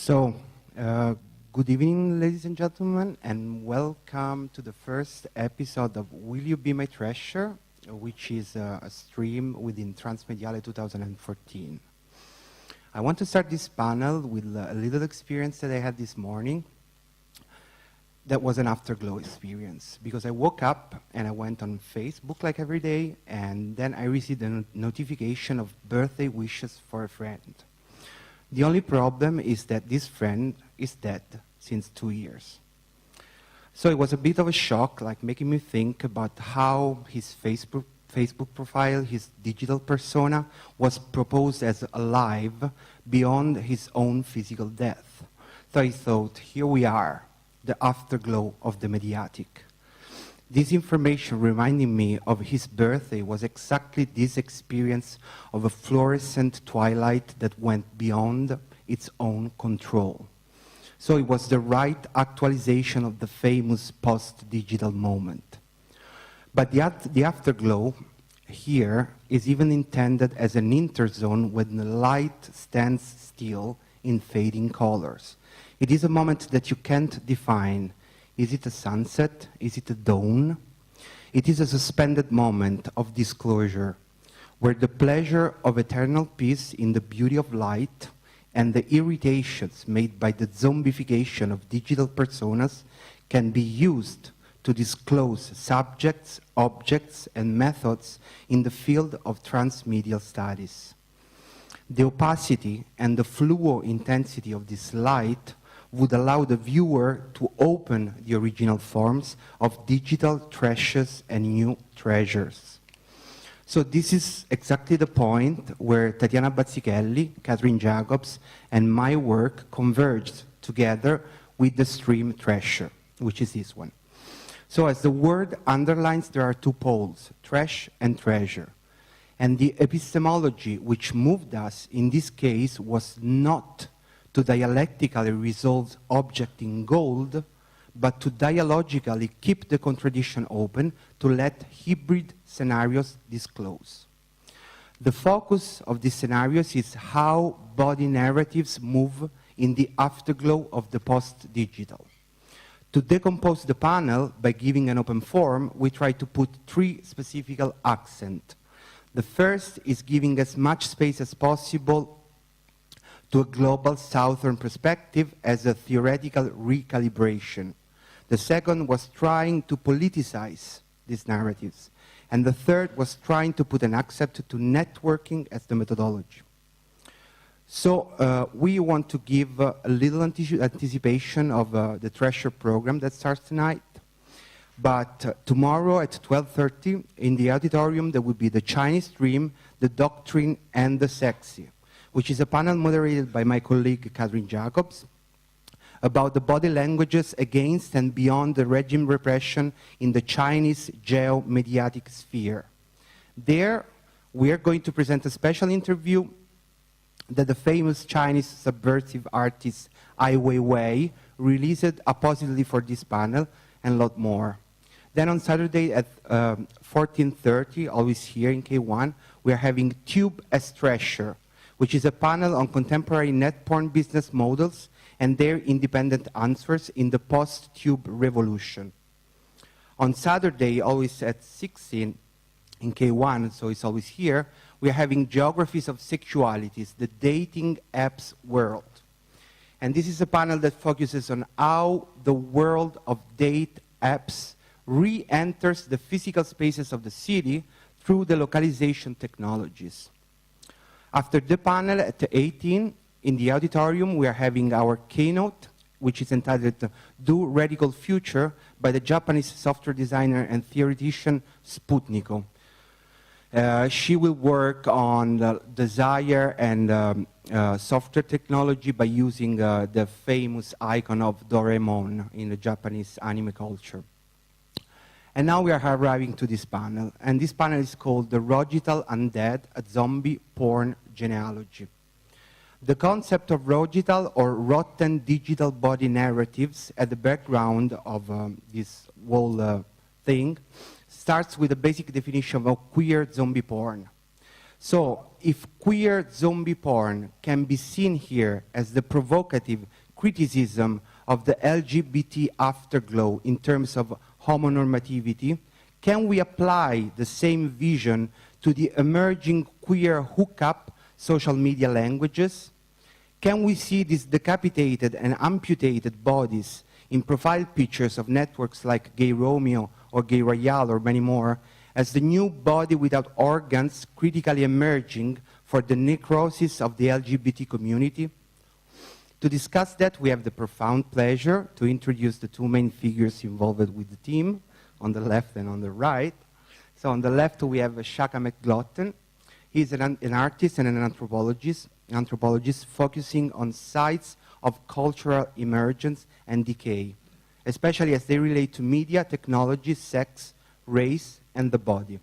So, good evening, ladies and gentlemen, and welcome to the first episode of Will You Be My Trashure, which is a stream within Transmediale 2014. I want to start this panel with a little experience that I had this morning. That was an afterglow experience, because I woke up and I went on Facebook like every day, and then I received a notification of birthday wishes for a friend. The only problem is that this friend is dead since 2 years. So it was a bit of a shock, like making me think about how his Facebook profile, his digital persona, was proposed as alive beyond his own physical death. So I thought, here we are, the afterglow of the mediatic. This information reminding me of his birthday was exactly this experience of a fluorescent twilight that went beyond its own control. So it was the right actualization of the famous post-digital moment. But the afterglow here is even intended as an interzone when the light stands still in fading colors. It is a moment that you can't define. Is it a sunset? Is it a dawn? It is a suspended moment of disclosure, where the pleasure of eternal peace in the beauty of light and the irritations made by the zombification of digital personas can be used to disclose subjects, objects, and methods in the field of transmedial studies. The opacity and the fluo intensity of this light would allow the viewer to open the original forms of digital treasures and new treasures. So this is exactly the point where Tatiana Bazzichelli, Catherine Jacobs, and my work converged together with the stream treasure, which is this one. So as the word underlines, there are two poles, trash and treasure. And the epistemology which moved us in this case was not to dialectically resolve object in gold, but to dialogically keep the contradiction open to let hybrid scenarios disclose. The focus of these scenarios is how body narratives move in the afterglow of the post-digital. To decompose the panel by giving an open form, we try to put three specific accents. The first is giving as much space as possible to a global southern perspective as a theoretical recalibration. The second was trying to politicize these narratives. And the third was trying to put an accent to networking as the methodology. So we want to give a little anticipation of the Treasure program that starts tonight. But tomorrow at 12:30 in the auditorium there will be the Chinese Dream, the Doctrine, and the Sexy, which is a panel moderated by my colleague Catherine Jacobs, about the body languages against and beyond the regime repression in the Chinese geo-mediatic sphere. There, we are going to present a special interview that the famous Chinese subversive artist Ai Weiwei released appositely for this panel, and a lot more. Then on Saturday at 14:30, always here in K1, we are having Tube as Treasure, which is a panel on contemporary net porn business models and their independent answers in the post-tube revolution. On Saturday, always at 16 in K1, so it's always here, we are having Geographies of Sexualities, the dating apps world. And this is a panel that focuses on how the world of date apps re-enters the physical spaces of the city through the localization technologies. After the panel at 18, in the auditorium, we are having our keynote, which is entitled Do Radical Future by the Japanese software designer and theoretician Sputniko. She will work on the desire and software technology by using the famous icon of Doraemon in the Japanese anime culture. And now we are arriving to this panel, and this panel is called the R.O.G.I.T.A.L Undead, a Zombie Porn Genealogy. The concept of R.O.G.I.T.A.L, or rotten digital body narratives, at the background of this whole thing, starts with a basic definition of queer zombie porn. So, if queer zombie porn can be seen here as the provocative criticism of the LGBT afterglow in terms of homonormativity, can we apply the same vision to the emerging queer hookup social media languages? Can we see these decapitated and amputated bodies in profile pictures of networks like Gay Romeo or Gay Royale or many more as the new body without organs critically emerging for the necrosis of the LGBT community? To discuss that, we have the profound pleasure to introduce the two main figures involved with the team, on the left and on the right. So on the left, we have Shaka McGlotten. He's an artist and an anthropologist focusing on sites of cultural emergence and decay, especially as they relate to media, technology, sex, race, and the body.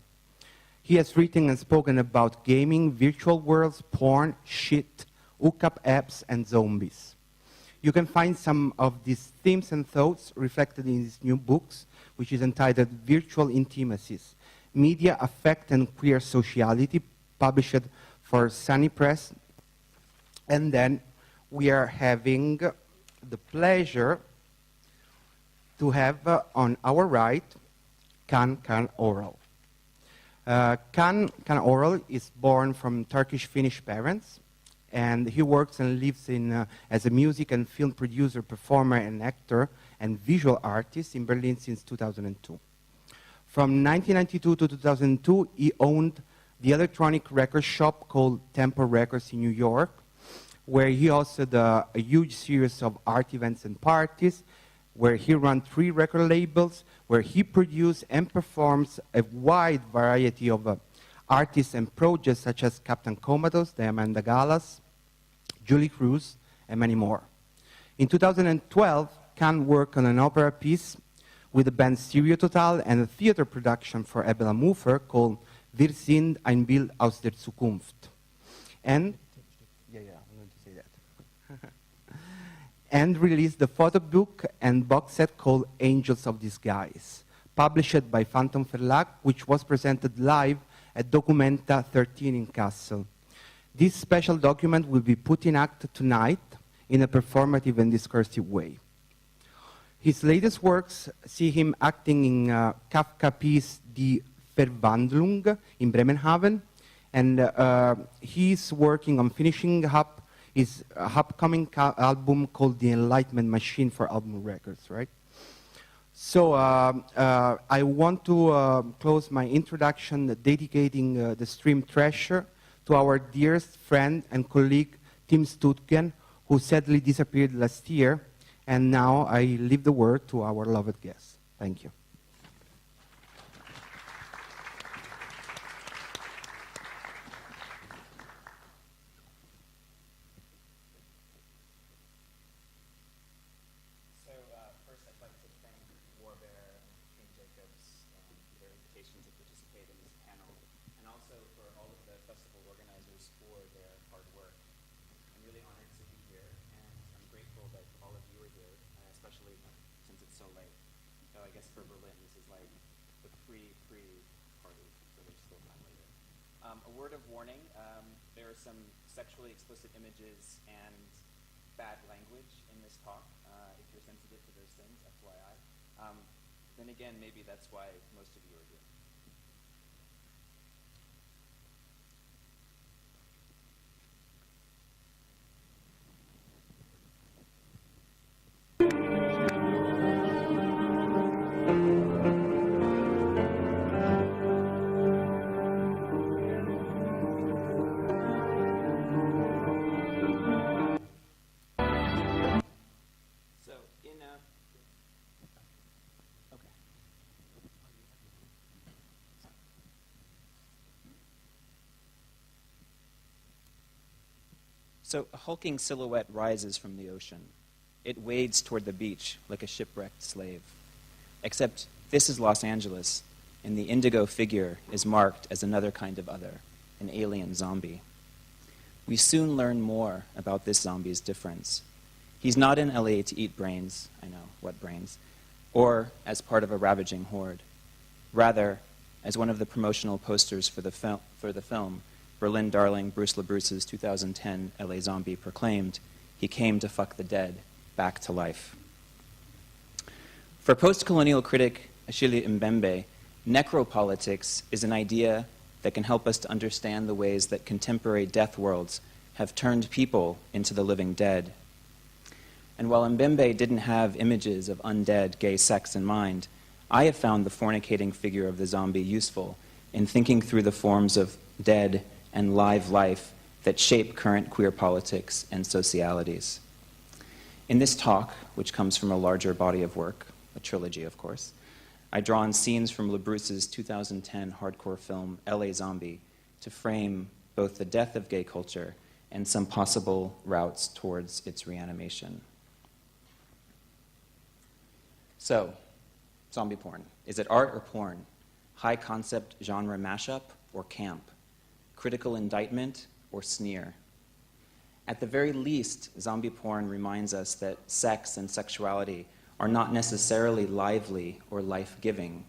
He has written and spoken about gaming, virtual worlds, porn, shit, hookup apps, and zombies. You can find some of these themes and thoughts reflected in his new books, which is entitled Virtual Intimacies, Media, Affect, and Queer Sociality, published for Sunny Press. And then we are having the pleasure to have on our right Can Oral. Can Oral is born from Turkish-Finnish parents, and he works and lives in, as a music and film producer, performer, and actor, and visual artist in Berlin since 2002. From 1992 to 2002, he owned the electronic record shop called Tempo Records in New York, where he hosted a huge series of art events and parties, where he ran 3 record labels, where he produced and performs a wide variety of artists and projects such as Captain Comatose, the Amanda Galas, Julie Cruz, and many more. In 2012, Can worked on an opera piece with the band R.O.G.I.T.A.L and a theater production for Ebela Mofer called Wir sind ein Bild aus der Zukunft. And I'm going to say that. And released the photo book and box set called Angels of Disguise, published by Phantom Verlag, which was presented live at Documenta 13 in Kassel. This special document will be put in act tonight in a performative and discursive way. His latest works see him acting in Kafka piece Die Verwandlung in Bremenhaven, and he's working on finishing up his upcoming album called The Enlightenment Machine for Album Records, right? So I want to close my introduction dedicating the stream Trashure to our dearest friend and colleague, Tim Stutgen, who sadly disappeared last year, and now I leave the word to our loved guest. Thank you. A word of warning, there are some sexually explicit images and bad language in this talk. If you're sensitive to those things, FYI. Then again, maybe that's why most of you are here. So a hulking silhouette rises from the ocean. It wades toward the beach like a shipwrecked slave. Except this is Los Angeles, and the indigo figure is marked as another kind of other, an alien zombie. We soon learn more about this zombie's difference. He's not in LA to eat brains, I know, what brains, or as part of a ravaging horde. Rather, as one of the promotional posters for the film, Berlin darling Bruce LaBruce's 2010 LA Zombie proclaimed, "He came to fuck the dead back to life." For post-colonial critic Achille Mbembe, necropolitics is an idea that can help us to understand the ways that contemporary death worlds have turned people into the living dead. And while Mbembe didn't have images of undead gay sex in mind, I have found the fornicating figure of the zombie useful in thinking through the forms of dead and live life that shape current queer politics and socialities. In this talk, which comes from a larger body of work, a trilogy of course, I draw on scenes from LaBruce's 2010 hardcore film LA Zombie to frame both the death of gay culture and some possible routes towards its reanimation. So, zombie porn. Is it art or porn? High concept genre mashup or camp? Critical indictment or sneer? At the very least, zombie porn reminds us that sex and sexuality are not necessarily lively or life-giving.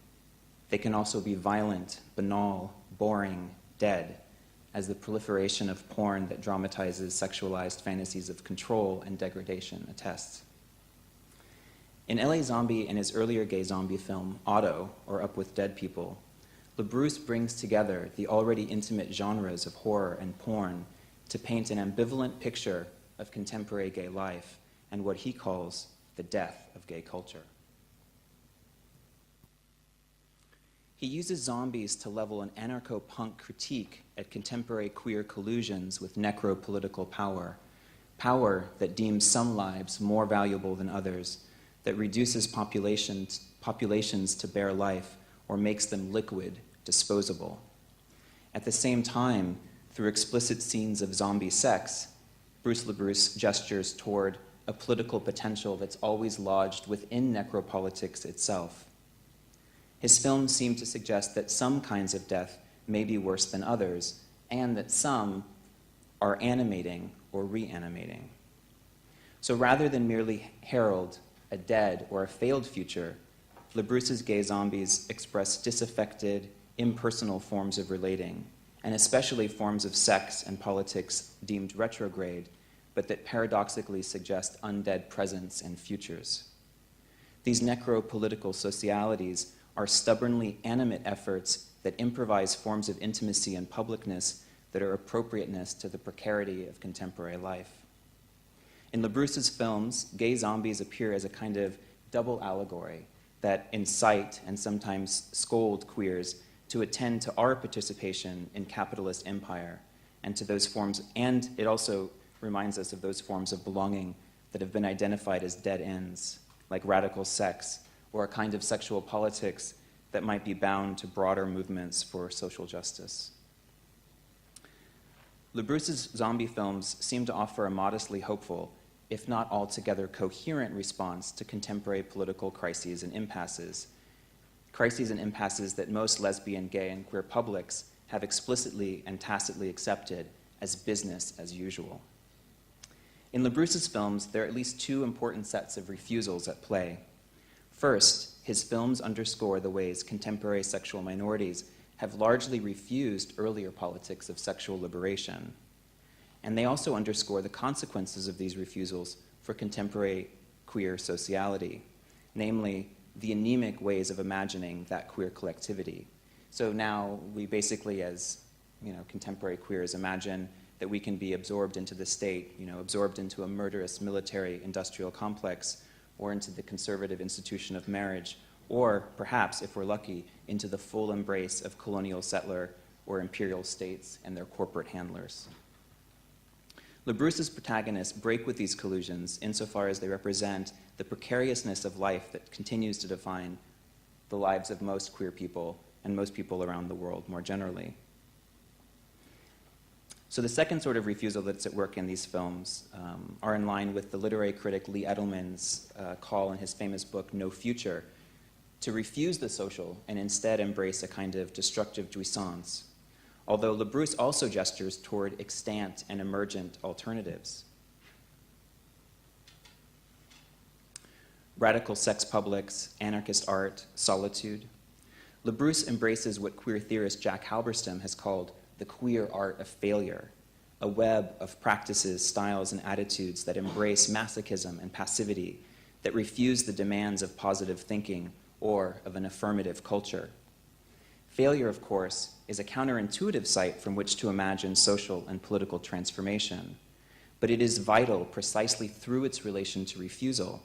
They can also be violent, banal, boring, dead, as the proliferation of porn that dramatizes sexualized fantasies of control and degradation attests. In LA Zombie and his earlier gay zombie film, Otto, or Up with Dead People, LaBruce brings together the already intimate genres of horror and porn to paint an ambivalent picture of contemporary gay life and what he calls the death of gay culture. He uses zombies to level an anarcho-punk critique at contemporary queer collusions with necro-political power, power that deems some lives more valuable than others, that reduces populations to bare life or makes them liquid, disposable. At the same time, through explicit scenes of zombie sex, Bruce LaBruce gestures toward a political potential that's always lodged within necropolitics itself. His films seem to suggest that some kinds of death may be worse than others, and that some are animating or reanimating. So rather than merely herald a dead or a failed future, LaBruce's gay zombies express disaffected, impersonal forms of relating, and especially forms of sex and politics deemed retrograde, but that paradoxically suggest undead presents and futures. These necro-political socialities are stubbornly animate efforts that improvise forms of intimacy and publicness that are appropriateness to the precarity of contemporary life. In LaBruce's films, gay zombies appear as a kind of double allegory that incite and sometimes scold queers to attend to our participation in capitalist empire and to those forms, and it also reminds us of those forms of belonging that have been identified as dead ends, like radical sex, or a kind of sexual politics that might be bound to broader movements for social justice. LaBruce's zombie films seem to offer a modestly hopeful, if not altogether coherent response to contemporary political crises and impasses that most lesbian, gay, and queer publics have explicitly and tacitly accepted as business as usual. In LaBruce's films, there are at least two important sets of refusals at play. First, his films underscore the ways contemporary sexual minorities have largely refused earlier politics of sexual liberation. And they also underscore the consequences of these refusals for contemporary queer sociality, namely the anemic ways of imagining that queer collectivity. So now we basically, as contemporary queers, imagine that we can be absorbed into the state, absorbed into a murderous military industrial complex, or into the conservative institution of marriage, or perhaps, if we're lucky, into the full embrace of colonial settler or imperial states and their corporate handlers. LaBruce's protagonists break with these collusions insofar as they represent the precariousness of life that continues to define the lives of most queer people and most people around the world more generally. So the second sort of refusal that's at work in these films are in line with the literary critic Lee Edelman's call in his famous book, No Future, to refuse the social and instead embrace a kind of destructive jouissance, although LaBruce also gestures toward extant and emergent alternatives. Radical sex publics, anarchist art, solitude. LaBruce embraces what queer theorist Jack Halberstam has called the queer art of failure, a web of practices, styles, and attitudes that embrace masochism and passivity, that refuse the demands of positive thinking or of an affirmative culture. Failure, of course, is a counterintuitive site from which to imagine social and political transformation, but it is vital precisely through its relation to refusal,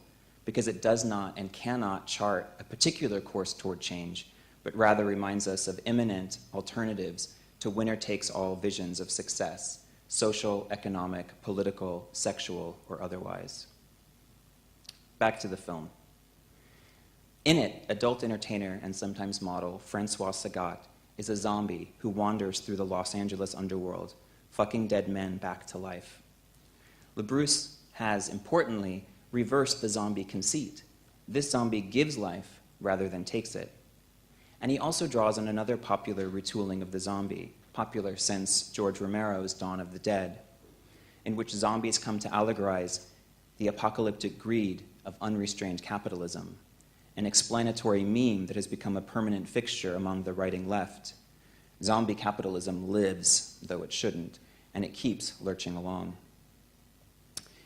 because it does not and cannot chart a particular course toward change, but rather reminds us of imminent alternatives to winner-takes-all visions of success, social, economic, political, sexual, or otherwise. Back to the film. In it, adult entertainer and sometimes model Francois Sagat is a zombie who wanders through the Los Angeles underworld, fucking dead men back to life. LaBruce has, importantly, reversed the zombie conceit. This zombie gives life rather than takes it. And he also draws on another popular retooling of the zombie, popular since George Romero's Dawn of the Dead, in which zombies come to allegorize the apocalyptic greed of unrestrained capitalism, an explanatory meme that has become a permanent fixture among the writing left. Zombie capitalism lives, though it shouldn't, and it keeps lurching along.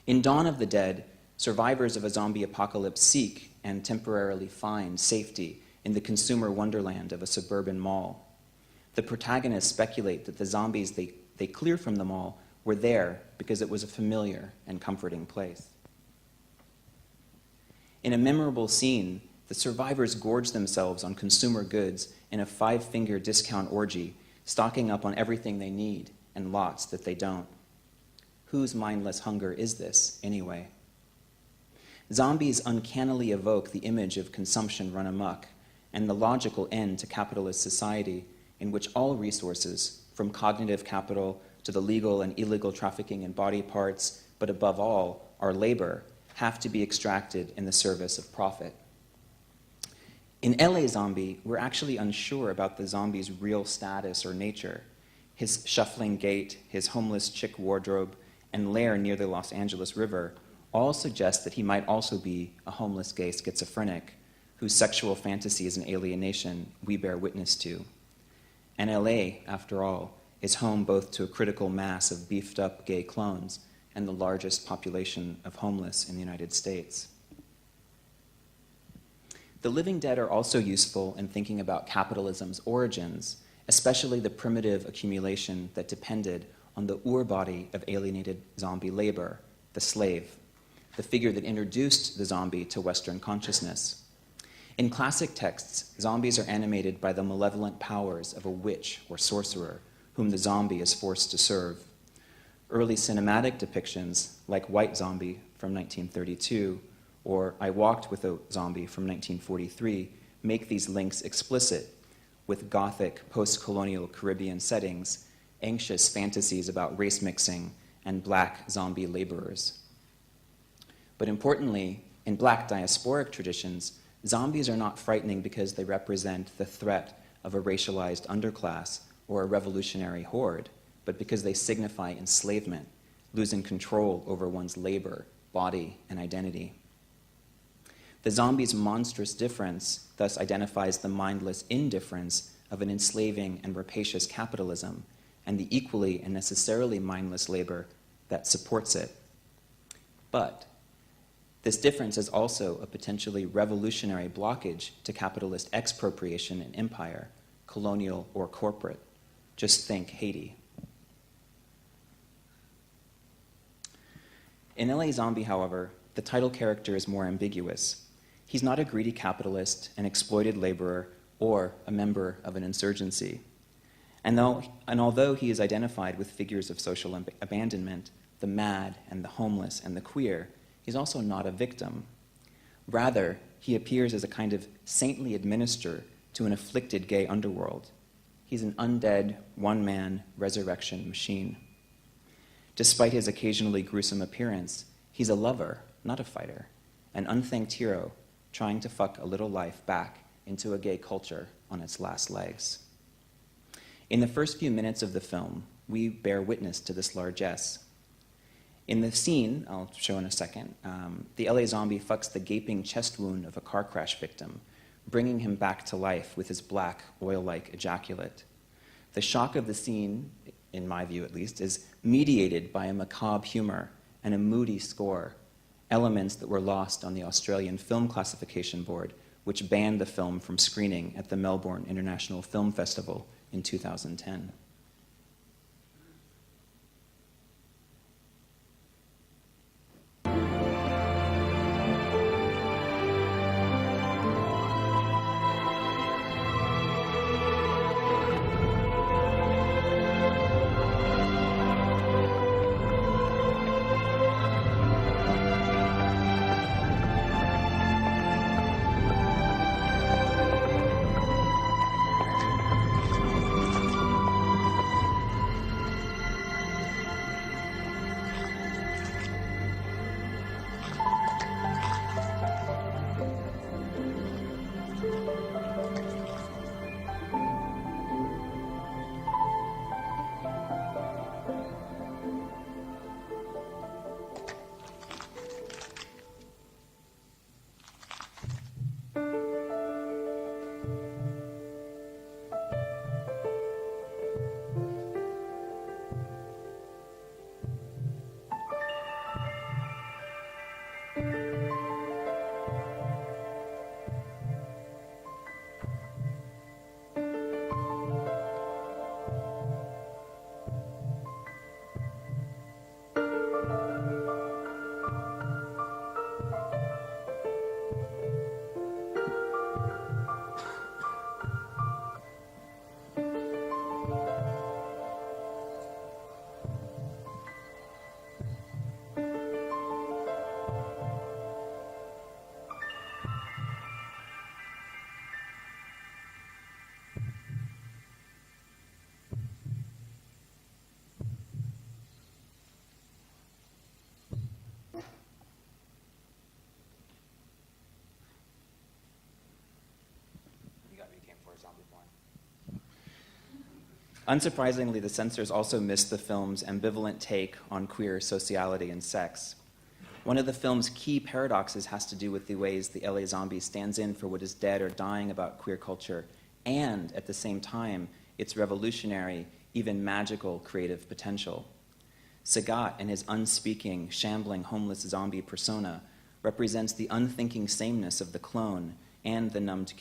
In Dawn of the Dead, survivors of a zombie apocalypse seek and temporarily find safety in the consumer wonderland of a suburban mall. The protagonists speculate that the zombies they clear from the mall were there because it was a familiar and comforting place. In a memorable scene, the survivors gorge themselves on consumer goods in a 5-finger discount orgy, stocking up on everything they need and lots that they don't. Whose mindless hunger is this, anyway? Zombies uncannily evoke the image of consumption run amok and the logical end to capitalist society in which all resources, from cognitive capital to the legal and illegal trafficking in body parts, but above all, our labor, have to be extracted in the service of profit. In LA Zombie, we're actually unsure about the zombie's real status or nature. His shuffling gait, his homeless chick wardrobe, and lair near the Los Angeles River all suggest that he might also be a homeless gay schizophrenic whose sexual fantasies and alienation we bear witness to. And LA, after all, is home both to a critical mass of beefed-up gay clones and the largest population of homeless in the United States. The living dead are also useful in thinking about capitalism's origins, especially the primitive accumulation that depended on the ur-body of alienated zombie labor, the slave, the figure that introduced the zombie to Western consciousness. In classic texts, zombies are animated by the malevolent powers of a witch or sorcerer whom the zombie is forced to serve. Early cinematic depictions, like White Zombie from 1932, or I Walked with a Zombie from 1943, make these links explicit with Gothic, post-colonial Caribbean settings, anxious fantasies about race mixing, and black zombie laborers. But importantly, in black diasporic traditions, zombies are not frightening because they represent the threat of a racialized underclass or a revolutionary horde, but because they signify enslavement, losing control over one's labor, body, and identity. The zombie's monstrous difference thus identifies the mindless indifference of an enslaving and rapacious capitalism and the equally and necessarily mindless labor that supports it. But this difference is also a potentially revolutionary blockage to capitalist expropriation and empire, colonial or corporate. Just think Haiti. In LA Zombie, however, the title character is more ambiguous. He's not a greedy capitalist, an exploited laborer, or a member of an insurgency. And although he is identified with figures of social abandonment, the mad and the homeless and the queer, he's also not a victim. Rather, he appears as a kind of saintly administrator to an afflicted gay underworld. He's an undead, one-man resurrection machine. Despite his occasionally gruesome appearance, he's a lover, not a fighter, an unthanked hero trying to fuck a little life back into a gay culture on its last legs. In the first few minutes of the film, we bear witness to this largesse. In the scene, I'll show in a second, the LA Zombie fucks the gaping chest wound of a car crash victim, bringing him back to life with his black, oil-like ejaculate. The shock of the scene, in my view at least, is mediated by a macabre humor and a moody score, elements that were lost on the Australian Film Classification Board, which banned the film from screening at the Melbourne International Film Festival in 2010. Unsurprisingly, the censors also missed the film's ambivalent take on queer sociality and sex. One of the film's key paradoxes has to do with the ways the LA Zombie stands in for what is dead or dying about queer culture, and at the same time, its revolutionary, even magical creative potential. Sagat and his unspeaking, shambling, homeless zombie persona represents the unthinking sameness of the clone and the numbed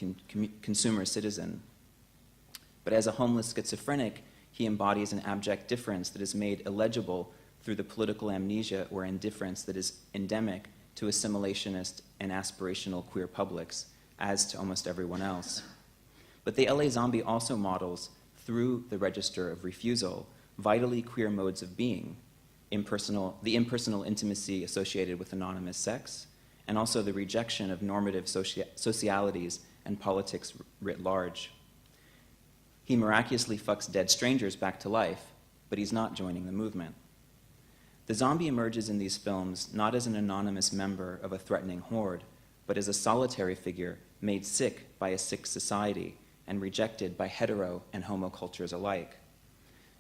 consumer citizen. But as a homeless schizophrenic, he embodies an abject difference that is made illegible through the political amnesia or indifference that is endemic to assimilationist and aspirational queer publics, as to almost everyone else. But the LA Zombie also models, through the register of refusal, vitally queer modes of being, the impersonal intimacy associated with anonymous sex, and also the rejection of normative socialities and politics writ large. He miraculously fucks dead strangers back to life, but he's not joining the movement. The zombie emerges in these films not as an anonymous member of a threatening horde, but as a solitary figure made sick by a sick society and rejected by hetero and homo cultures alike.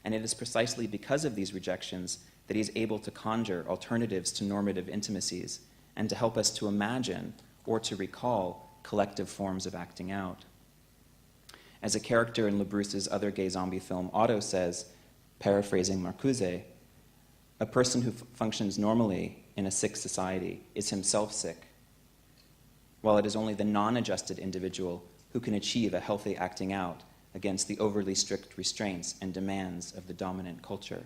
And it is precisely because of these rejections that he's able to conjure alternatives to normative intimacies and to help us to imagine or to recall collective forms of acting out. As a character in LaBruce's other gay zombie film, Otto says, paraphrasing Marcuse, a person who functions normally in a sick society is himself sick, while it is only the non-adjusted individual who can achieve a healthy acting out against the overly strict restraints and demands of the dominant culture.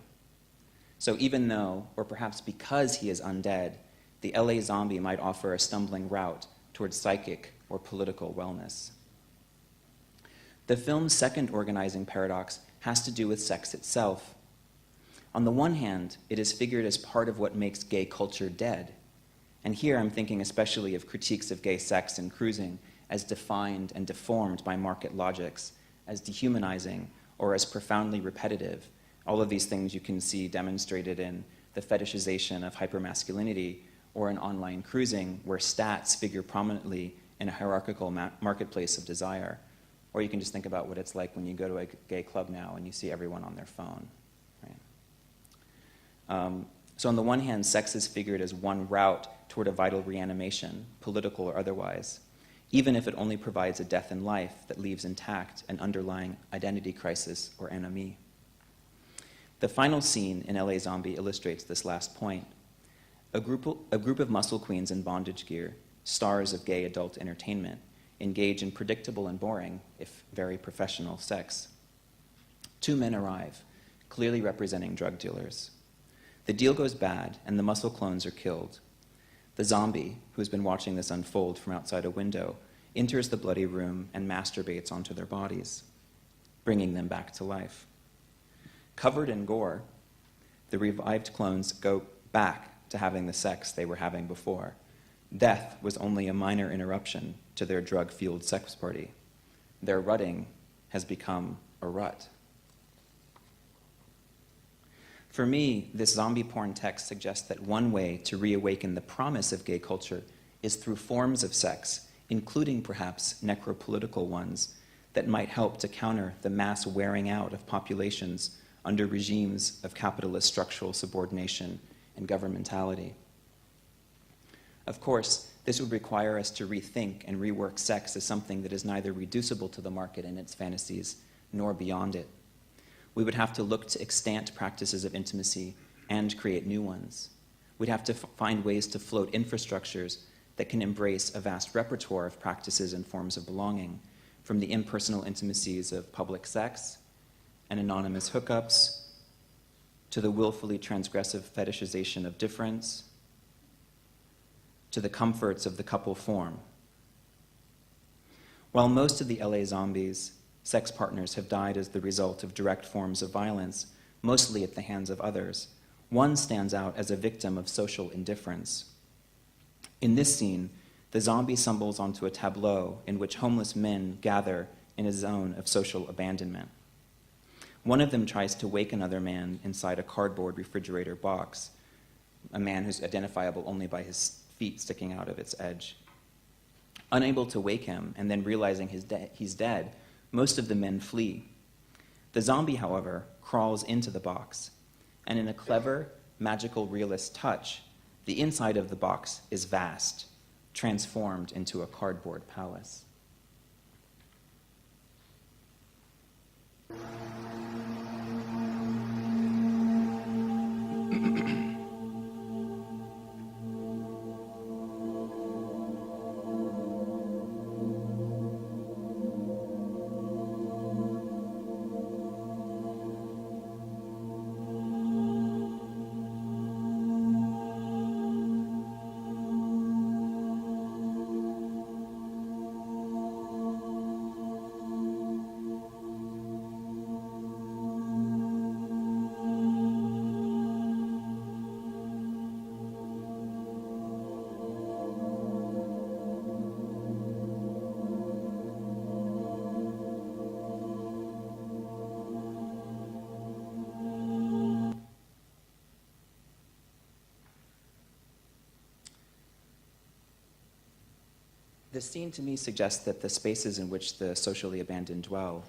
So even though, or perhaps because he is undead, the LA Zombie might offer a stumbling route towards psychic or political wellness. The film's second organizing paradox has to do with sex itself. On the one hand, it is figured as part of what makes gay culture dead. And here I'm thinking especially of critiques of gay sex and cruising as defined and deformed by market logics, as dehumanizing, or as profoundly repetitive. All of these things you can see demonstrated in the fetishization of hypermasculinity or in online cruising, where stats figure prominently in a hierarchical marketplace of desire. Or you can just think about what it's like when you go to a gay club now and you see everyone on their phone. Right? So on the one hand, sex is figured as one route toward a vital reanimation, political or otherwise. even if it only provides a death in life that leaves intact an underlying identity crisis or anomie. The final scene in LA Zombie illustrates this last point. A group of muscle queens in bondage gear, stars of gay adult entertainment, engage in predictable and boring, if very professional, sex. Two men arrive, clearly representing drug dealers. The deal goes bad, and the muscle clones are killed. The zombie, who has been watching this unfold from outside a window, enters the bloody room and masturbates onto their bodies, bringing them back to life. Covered in gore, the revived clones go back to having the sex they were having before. Death was only a minor interruption to their drug-fueled sex party. Their rutting has become a rut. For me, this zombie porn text suggests that one way to reawaken the promise of gay culture is through forms of sex, including perhaps necropolitical ones, that might help to counter the mass wearing out of populations under regimes of capitalist structural subordination and governmentality. Of course, this would require us to rethink and rework sex as something that is neither reducible to the market and its fantasies, nor beyond it. We would have to look to extant practices of intimacy and create new ones. We'd have to find ways to float infrastructures that can embrace a vast repertoire of practices and forms of belonging, from the impersonal intimacies of public sex and anonymous hookups, to the willfully transgressive fetishization of difference, to the comforts of the couple form. While most of the LA zombies, sex partners have died as the result of direct forms of violence, mostly at the hands of others, one stands out as a victim of social indifference. In this scene, the zombie stumbles onto a tableau in which homeless men gather in a zone of social abandonment. One of them tries to wake another man inside a cardboard refrigerator box, a man who's identifiable only by his feet sticking out of its edge. Unable to wake him, and then realizing he's dead, most of the men flee. The zombie, however, crawls into the box, and in a clever, magical, realist touch, the inside of the box is vast, transformed into a cardboard palace. The scene to me suggests that the spaces in which the socially abandoned dwell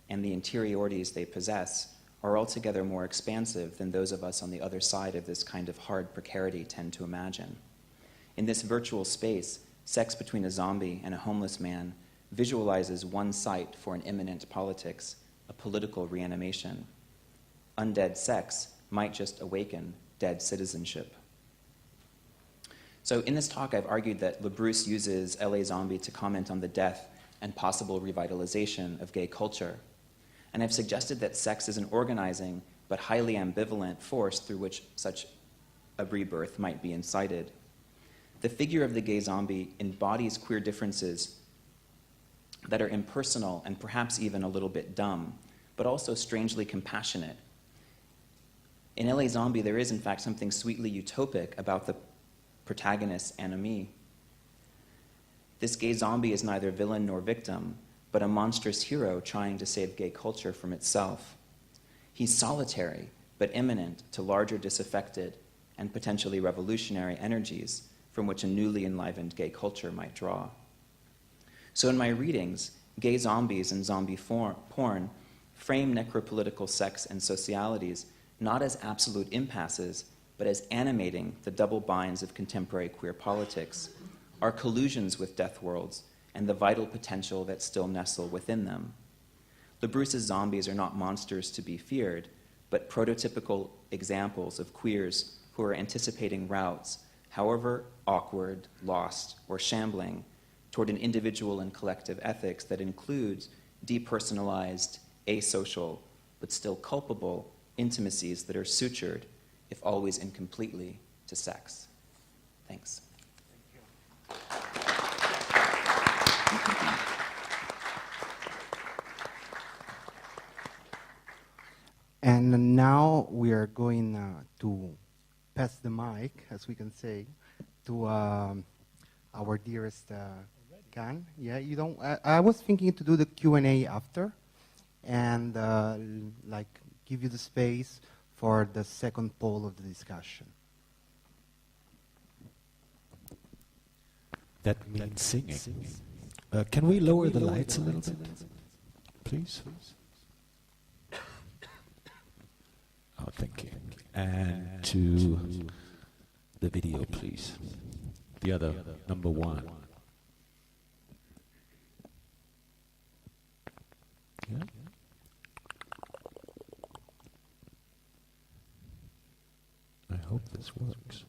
and the interiorities they possess are altogether more expansive than those of us on the other side of this kind of hard precarity tend to imagine. In this virtual space, sex between a zombie and a homeless man visualizes one site for an imminent politics, a political reanimation. Undead sex might just awaken dead citizenship. So in this talk, I've argued that LaBruce uses LA Zombie to comment on the death and possible revitalization of gay culture. And I've suggested that sex is an organizing but highly ambivalent force through which such a rebirth might be incited. The figure of the gay zombie embodies queer differences that are impersonal and perhaps even a little bit dumb, but also strangely compassionate. In LA Zombie, there is in fact something sweetly utopic about the protagonist's anomie. This gay zombie is neither villain nor victim, but a monstrous hero trying to save gay culture from itself. He's solitary, but immanent to larger disaffected and potentially revolutionary energies from which a newly enlivened gay culture might draw. So in my readings, gay zombies and zombie porn frame necropolitical sex and socialities not as absolute impasses, but as animating the double binds of contemporary queer politics, our collusions with death worlds, and the vital potential that still nestle within them. LaBruce's zombies are not monsters to be feared, but prototypical examples of queers who are anticipating routes, however awkward, lost, or shambling, toward an individual and collective ethics that includes depersonalized, asocial, but still culpable intimacies that are sutured, if always incompletely, to sex. Thanks. And now we are going to pass the mic, as we can say, to our dearest Can. Yeah, you don't. I was thinking to do the Q&A after, and like give you the space for the second poll of the discussion. That means singing. Can we lower the lights a little bit, please? Oh, thank you. And to the video, please. The other, number one. Yeah? I hope this works.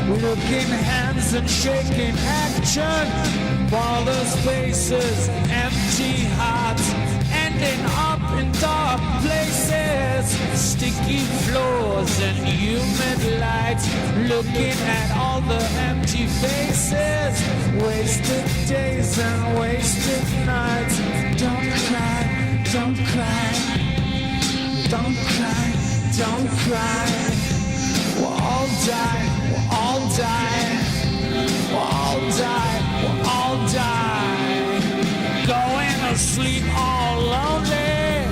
Looking hands and shaking action, ballers faces, empty hearts, ending up in dark places, sticky floors and humid lights, looking at all the empty faces, wasted days and wasted nights. Don't cry, don't cry, don't cry, don't cry. We'll all die, we'll all die, we'll all die, we'll all die. Going to sleep all lonely,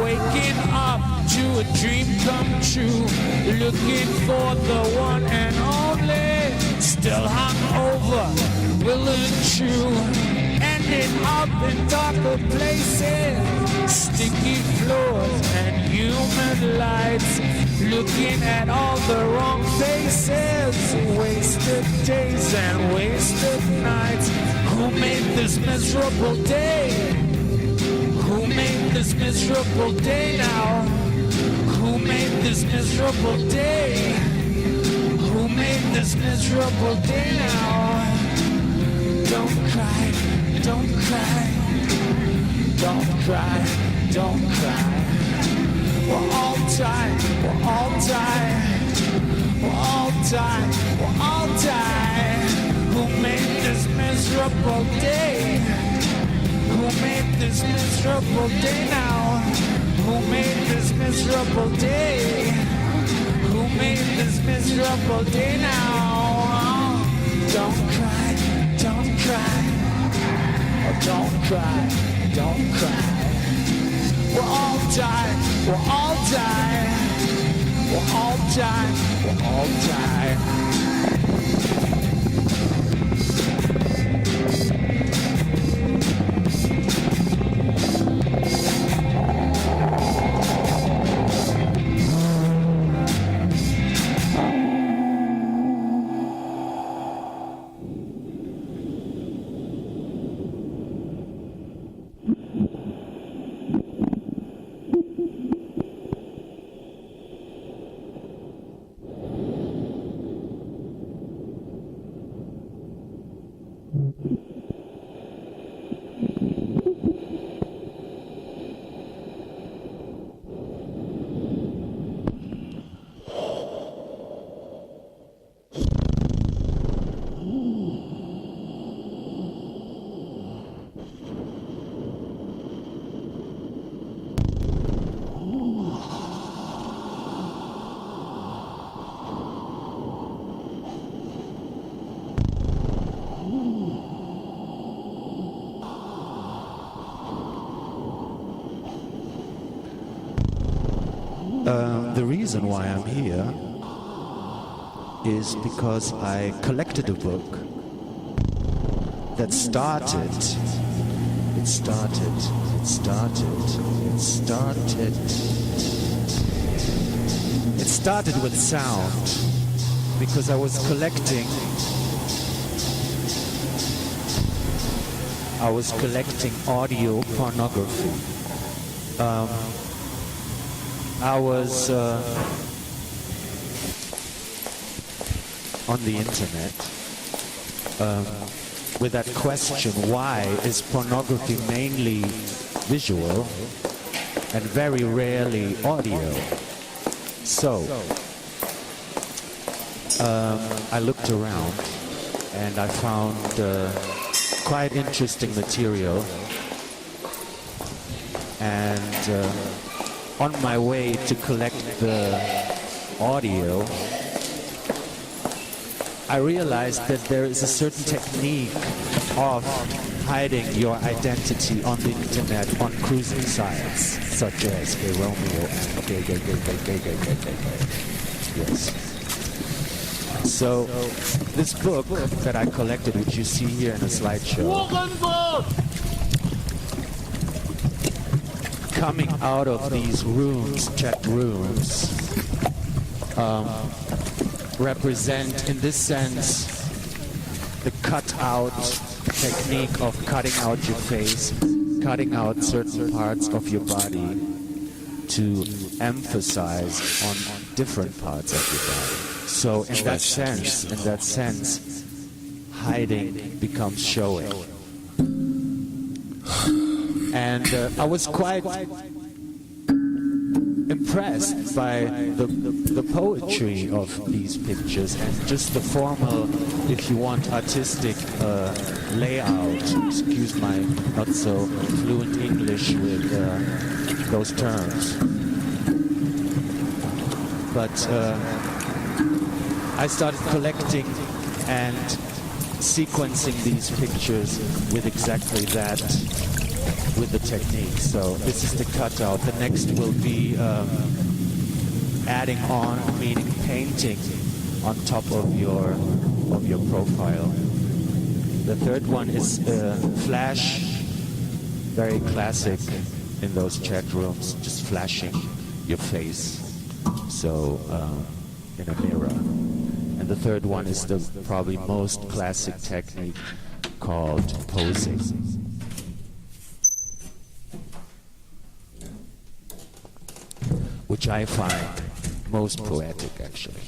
waking up to a dream come true, looking for the one and only, still hungover, willing to. Ending up in darker places, sticky floors and human lights, looking at all the wrong faces, wasted days and wasted nights. Who made this miserable day? Who made this miserable day now? Who made this miserable day? Who made this miserable day now? Don't cry, don't cry, don't cry, don't cry. We'll all die, we'll all die, we'll all die, we'll all die. Who made this miserable day? Who made this miserable day now? Who made this miserable day? who made this miserable day now. Don't cry, don't cry. Oh, don't cry, don't cry. We'll all die, we'll all die. We'll all die, we'll all die. The reason why I'm here is because I collected a book that started with sound, because I was collecting audio pornography. I was on the internet with that question, why is pornography mainly visual and very rarely audio? So I looked around and I found quite interesting material, and on my way to collect the audio, I realized that there is a certain technique of hiding your identity on the internet on cruising sites, such as Gay Romeo and Gay. Yes. So, this book that I collected, which you see here in a slideshow, coming out of these rooms, chat rooms, represent, in this sense, the cut-out technique of cutting out your face, cutting out certain parts of your body to emphasize on different parts of your body. So in that sense, hiding becomes showing. And I was quite impressed by the poetry of these pictures and just the formal, if you want, artistic layout. Excuse my not so fluent English with those terms. But I started collecting and sequencing these pictures with exactly that, with the technique. So this is the cutout. The next will be adding on, meaning painting on top of your profile. The third one is flash, very classic in those chat rooms, just flashing your face. So in a mirror. And the third one is the probably most classic technique called posing. Which I find most poetic, actually.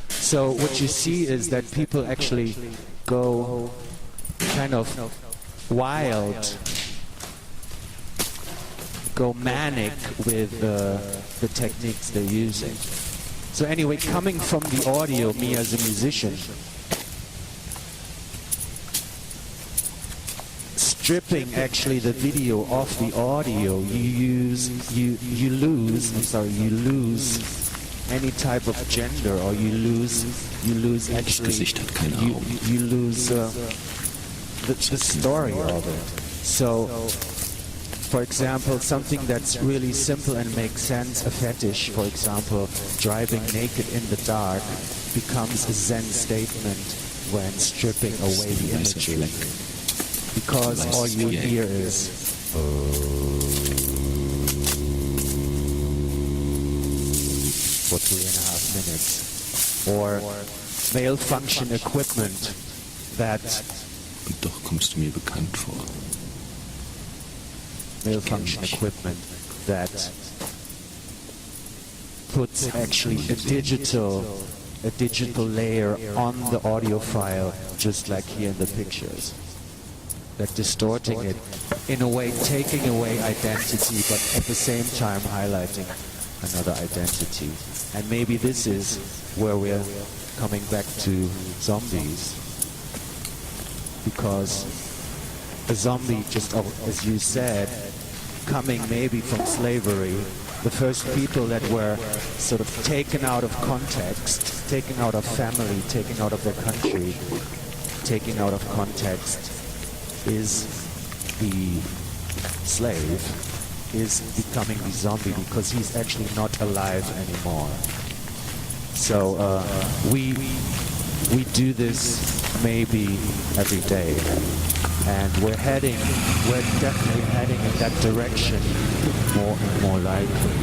So what you see is that people actually go kind of wild, go manic with the techniques they're using. So anyway, coming from the audio, me as a musician, stripping actually the video off the audio, you lose any type of gender, or you lose actually, you lose the story of it. So, for example, something that's really simple and makes sense, a fetish, for example, driving naked in the dark, becomes a Zen statement when stripping away the imagery. Because all you hear is for 3.5 minutes. Or male function equipment that Und doch kommst du mir bekannt vor. Male function equipment that puts actually a digital layer on the audio file, just like here in the pictures. That distorting it, in a way taking away identity, but at the same time highlighting another identity. And maybe this is where we're coming back to zombies. Because a zombie, just as you said, coming maybe from slavery, the first people that were sort of taken out of context, taken out of family, taken out of their country, taken out of context, is the slave, is becoming the zombie because he's actually not alive anymore. So we do this maybe every day, and we're definitely heading in that direction more and more likely.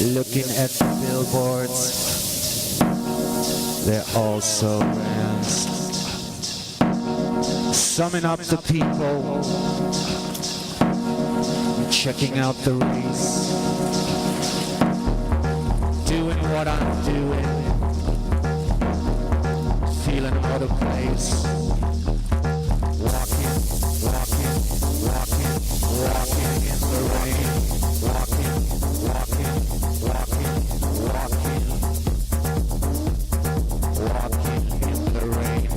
Looking at the billboards, they're all so rancid. Summing up the people, checking out the race, doing what I'm doing, feeling out of place, walking in the rain, walking in the rain.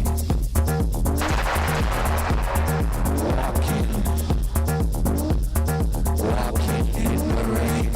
Walking in the rain.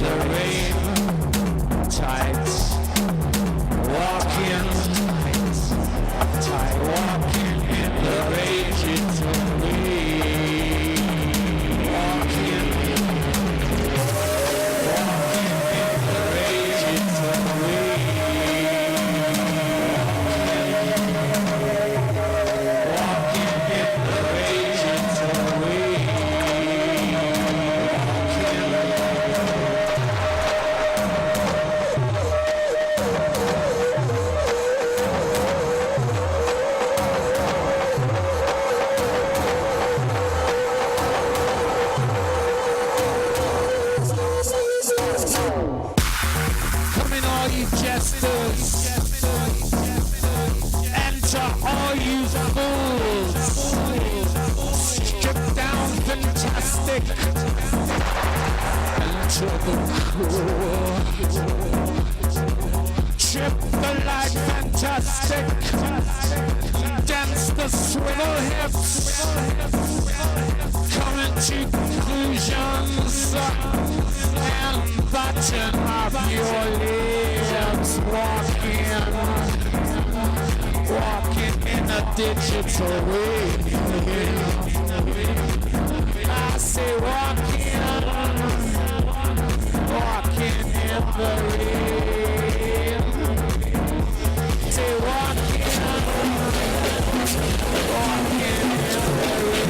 the rain, tight, walking, tight, walking in the ROGITAL way, walking in the ROGITAL way. Enter all you fools, strip down fantastic, enter the core, trip the light fantastic, dance the swivel hips, coming to conclusions, and button up your lips, walking in a digital way. I say walking in the rain. Say walking in the rain. Say walking in the rain.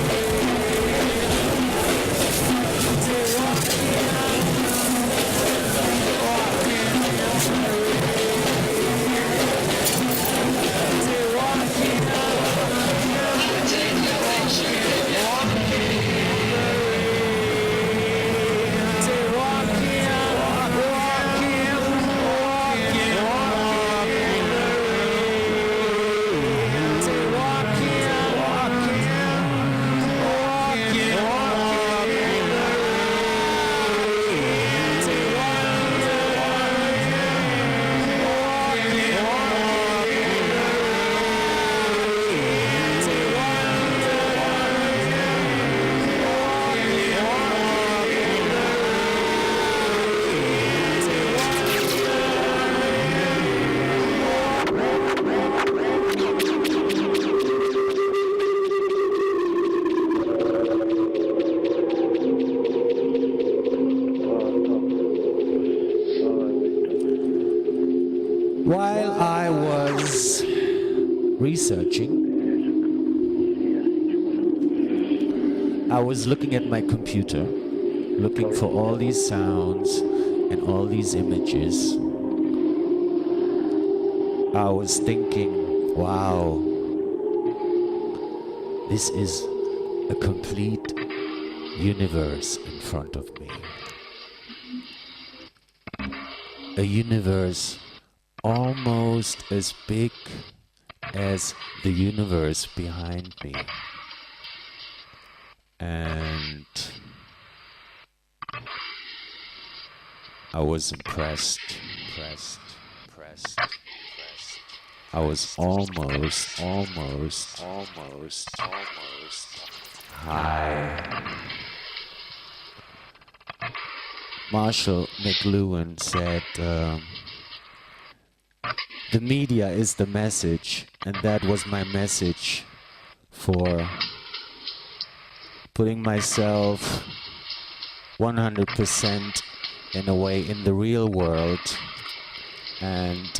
While I was researching, I was looking at my computer, looking for all these sounds and all these images. I was thinking, wow, this is a complete universe in front of me. A universe almost as big as the universe behind me. And I was impressed. I was almost high. Marshall McLuhan said, the media is the message, and that was my message for putting myself 100% in a way in the real world, and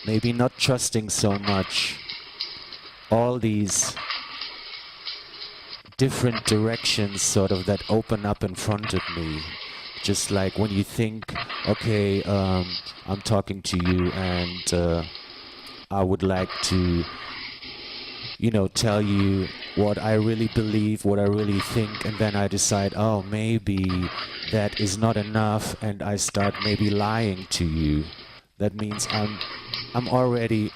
maybe not trusting so much all these different directions sort of that open up in front of me. Just like when you think, okay, I'm talking to you and I would like to, tell you what I really believe, what I really think, and then I decide, oh, maybe that is not enough, and I start maybe lying to you. That means I already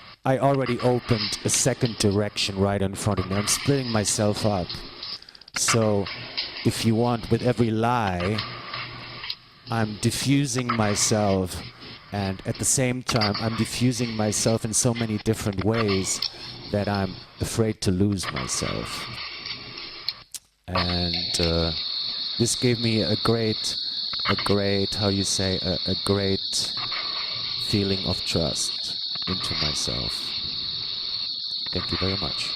opened a second direction right in front of me. I'm splitting myself up. So, if you want, with every lie, I'm diffusing myself, and at the same time I'm diffusing myself in so many different ways that I'm afraid to lose myself. And this gave me a great, how you say, a great feeling of trust into myself. Thank you very much.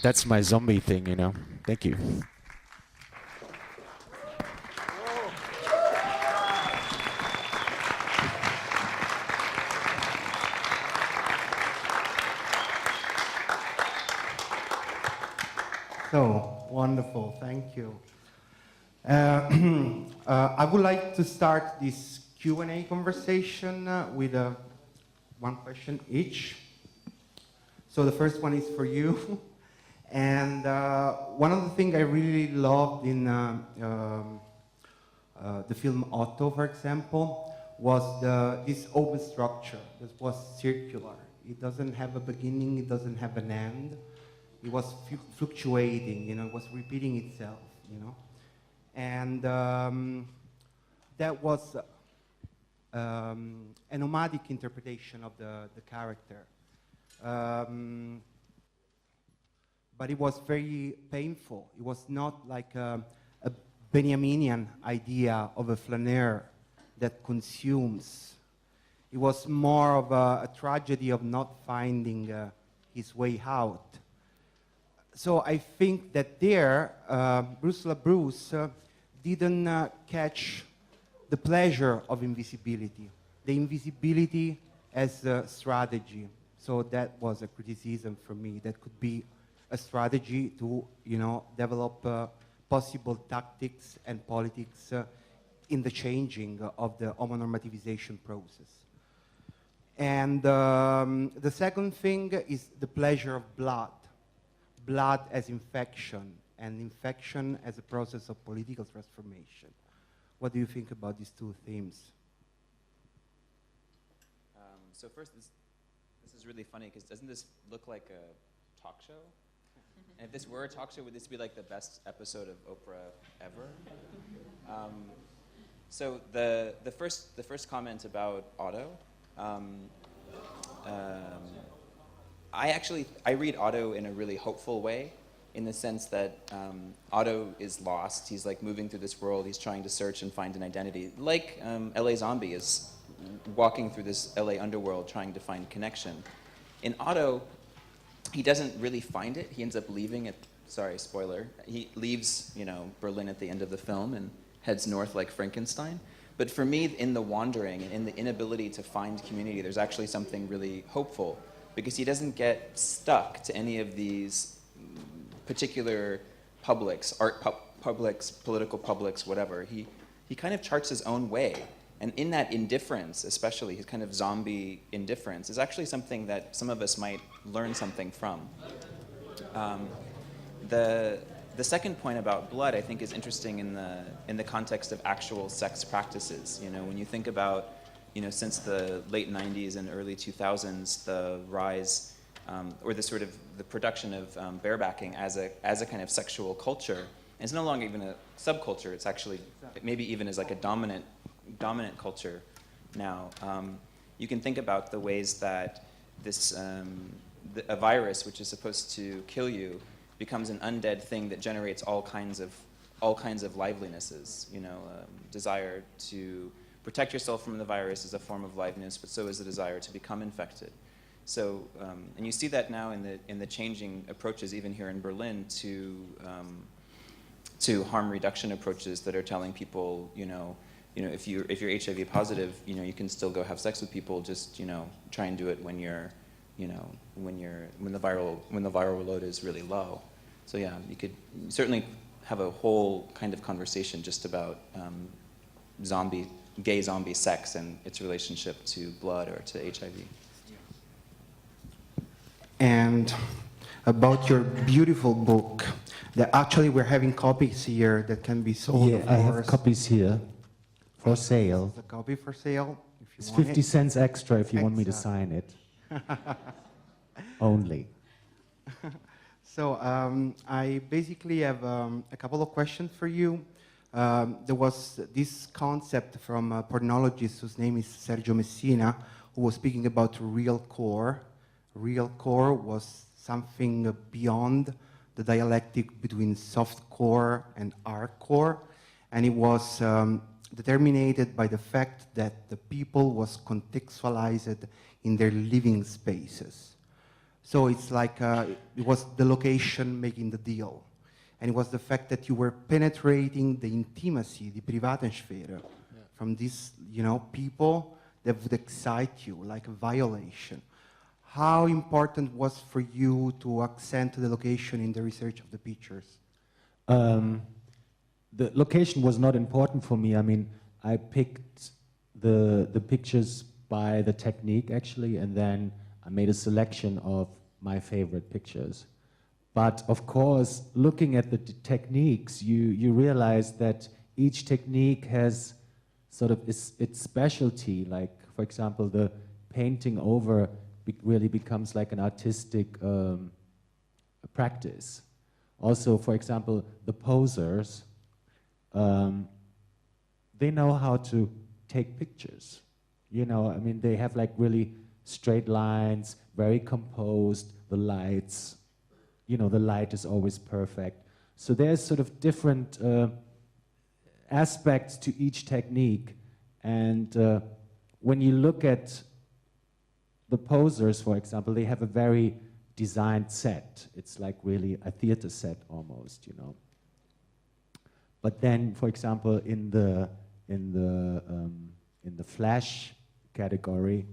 That's my zombie thing, you know. Thank you. So, wonderful, thank you. I would like to start this Q&A conversation with one question each. So the first one is for you. And one of the things I really loved in the film Otto, for example, was this open structure that was circular. It doesn't have a beginning, it doesn't have an end. It was fluctuating, you know, it was repeating itself, you know. And that was a nomadic interpretation of the character. But it was very painful. It was not like a Benjaminian idea of a flaneur that consumes. It was more of a tragedy of not finding his way out. So I think that there, Bruce LaBruce didn't catch the pleasure of invisibility, the invisibility as a strategy. So that was a criticism for me. That could be a strategy to, you know, develop possible tactics and politics in the changing of the homonormativization process. And the second thing is the pleasure of blood. Blood as infection, and infection as a process of political transformation. What do you think about these two themes? So first, this is really funny, because doesn't this look like a talk show? And if this were a talk show, would this be like the best episode of Oprah ever? So the first comment about Otto, I read Otto in a really hopeful way, in the sense that Otto is lost. He's like moving through this world. He's trying to search and find an identity, like LA Zombie is walking through this LA underworld trying to find connection. In Otto, he doesn't really find it. He ends up leaving it. Sorry, spoiler. He leaves, you know, Berlin at the end of the film and heads north like Frankenstein. But for me, in the wandering and in the inability to find community, there's actually something really hopeful, because he doesn't get stuck to any of these particular publics, art publics, political publics, whatever. He kind of charts his own way. And in that indifference, especially, his kind of zombie indifference, is actually something that some of us might learn something from. The second point about blood, I think, is interesting in the context of actual sex practices. You know, when you think about, you know, since the late 90s and early 2000s, the rise or the sort of the production of barebacking as a kind of sexual culture, and it's no longer even a subculture. It's actually maybe even as like a dominant culture now. You can think about the ways that this a virus, which is supposed to kill you, becomes an undead thing that generates all kinds of livelinesses. You know, desire to protect yourself from the virus is a form of liveliness, but so is the desire to become infected. So, and you see that now in the changing approaches, even here in Berlin, to harm reduction approaches that are telling people, you know, if you're HIV positive, you know, you can still go have sex with people. Just, you know, try and do it when the viral load is really low. So yeah, you could certainly have a whole kind of conversation just about gay zombie sex and its relationship to blood or to HIV. And about your beautiful book, that actually we're having copies here that can be sold. Yeah, I have copies here for sale. There's a copy for sale. If you It's want 50 it. cents extra if you want me to sign it. Only. So I basically have a couple of questions for you. There was this concept from a pornologist whose name is Sergio Messina, who was speaking about real core. Real core was something beyond the dialectic between soft core and hard core, and it was determined by the fact that the people was contextualized in their living spaces. So it's like it was the location making the deal. And it was the fact that you were penetrating the intimacy, the Privatensphäre, from these, people that would excite you, like a violation. How important was for you to accent the location in the research of the pictures? The location was not important for me. I mean, I picked the pictures by the technique, actually, and then I made a selection of my favorite pictures. But of course, looking at the techniques, you realize that each technique has sort of its specialty. Like, for example, the painting over really becomes like an artistic practice. Also, for example, the posers, they know how to take pictures. They have like really straight lines, very composed, the lights. The light is always perfect. So there's sort of different aspects to each technique. And when you look at the posers, for example, they have a very designed set. It's like really a theater set almost, But then, for example, in the flash category,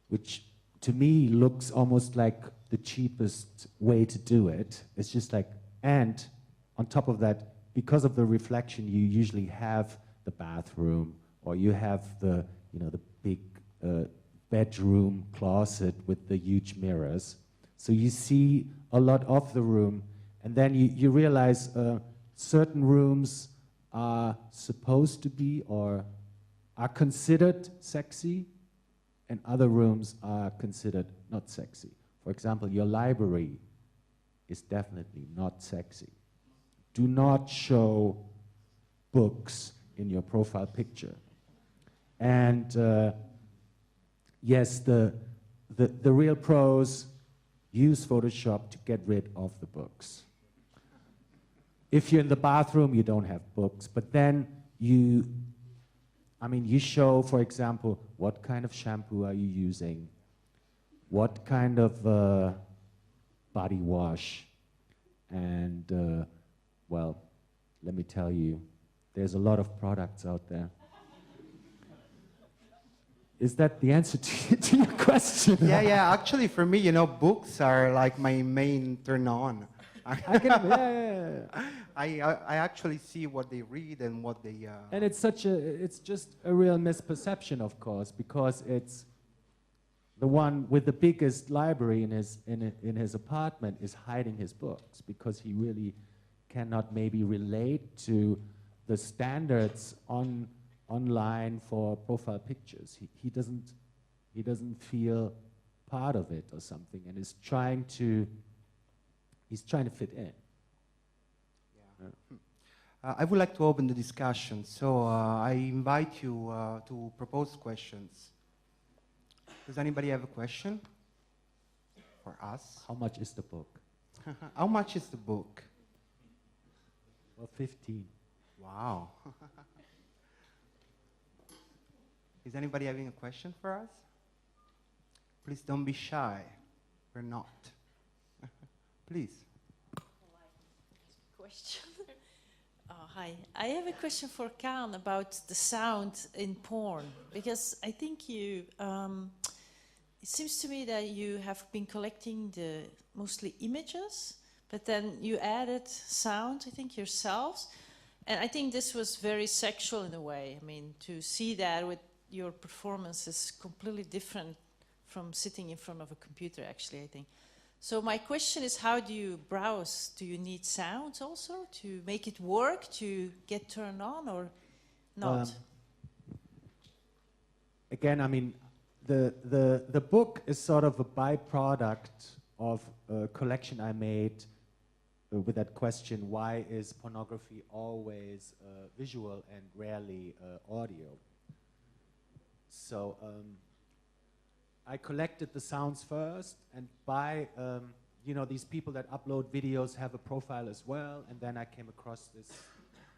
which to me looks almost like the cheapest way to do it. It's just like, and on top of that, because of the reflection, you usually have the bathroom, or you have the big bedroom closet with the huge mirrors. So you see a lot of the room, and then you realize certain rooms are supposed to be or are considered sexy, and other rooms are considered not sexy. For example, your library is definitely not sexy. Do not show books in your profile picture. And yes, the real pros use Photoshop to get rid of the books. If you're in the bathroom, you don't have books, but then you show, for example, what kind of shampoo are you using? What kind of body wash? And, well, let me tell you, there's a lot of products out there. Is that the answer to your question? Yeah. Actually, for me, books are like my main turn on. I actually see what they read and what they. And it's just a real misperception, of course, because it's the one with the biggest library in his apartment is hiding his books because he really cannot maybe relate to the standards online for profile pictures. He doesn't feel part of it or something, and is trying to fit in. I would like to open the discussion, so I invite you to propose questions. Does anybody have a question for us? How much is the book? How much is the book? Well, 15. Wow. Is anybody having a question for us? Please don't be shy. We're not. Please. Question. Hi. I have a question for Kaan about the sound in porn, because I think you, it seems to me that you have been collecting the mostly images, but then you added sound, I think, yourselves. And I think this was very sexual in a way. I mean, to see that with your performance is completely different from sitting in front of a computer, actually, I think. So my question is, how do you browse? Do you need sounds also to make it work, to get turned on, or not? Again, I mean, the book is sort of a byproduct of a collection I made with that question, why is pornography always visual and rarely audio? So I collected the sounds first, and by, you know, these people that upload videos have a profile as well, and then I came across this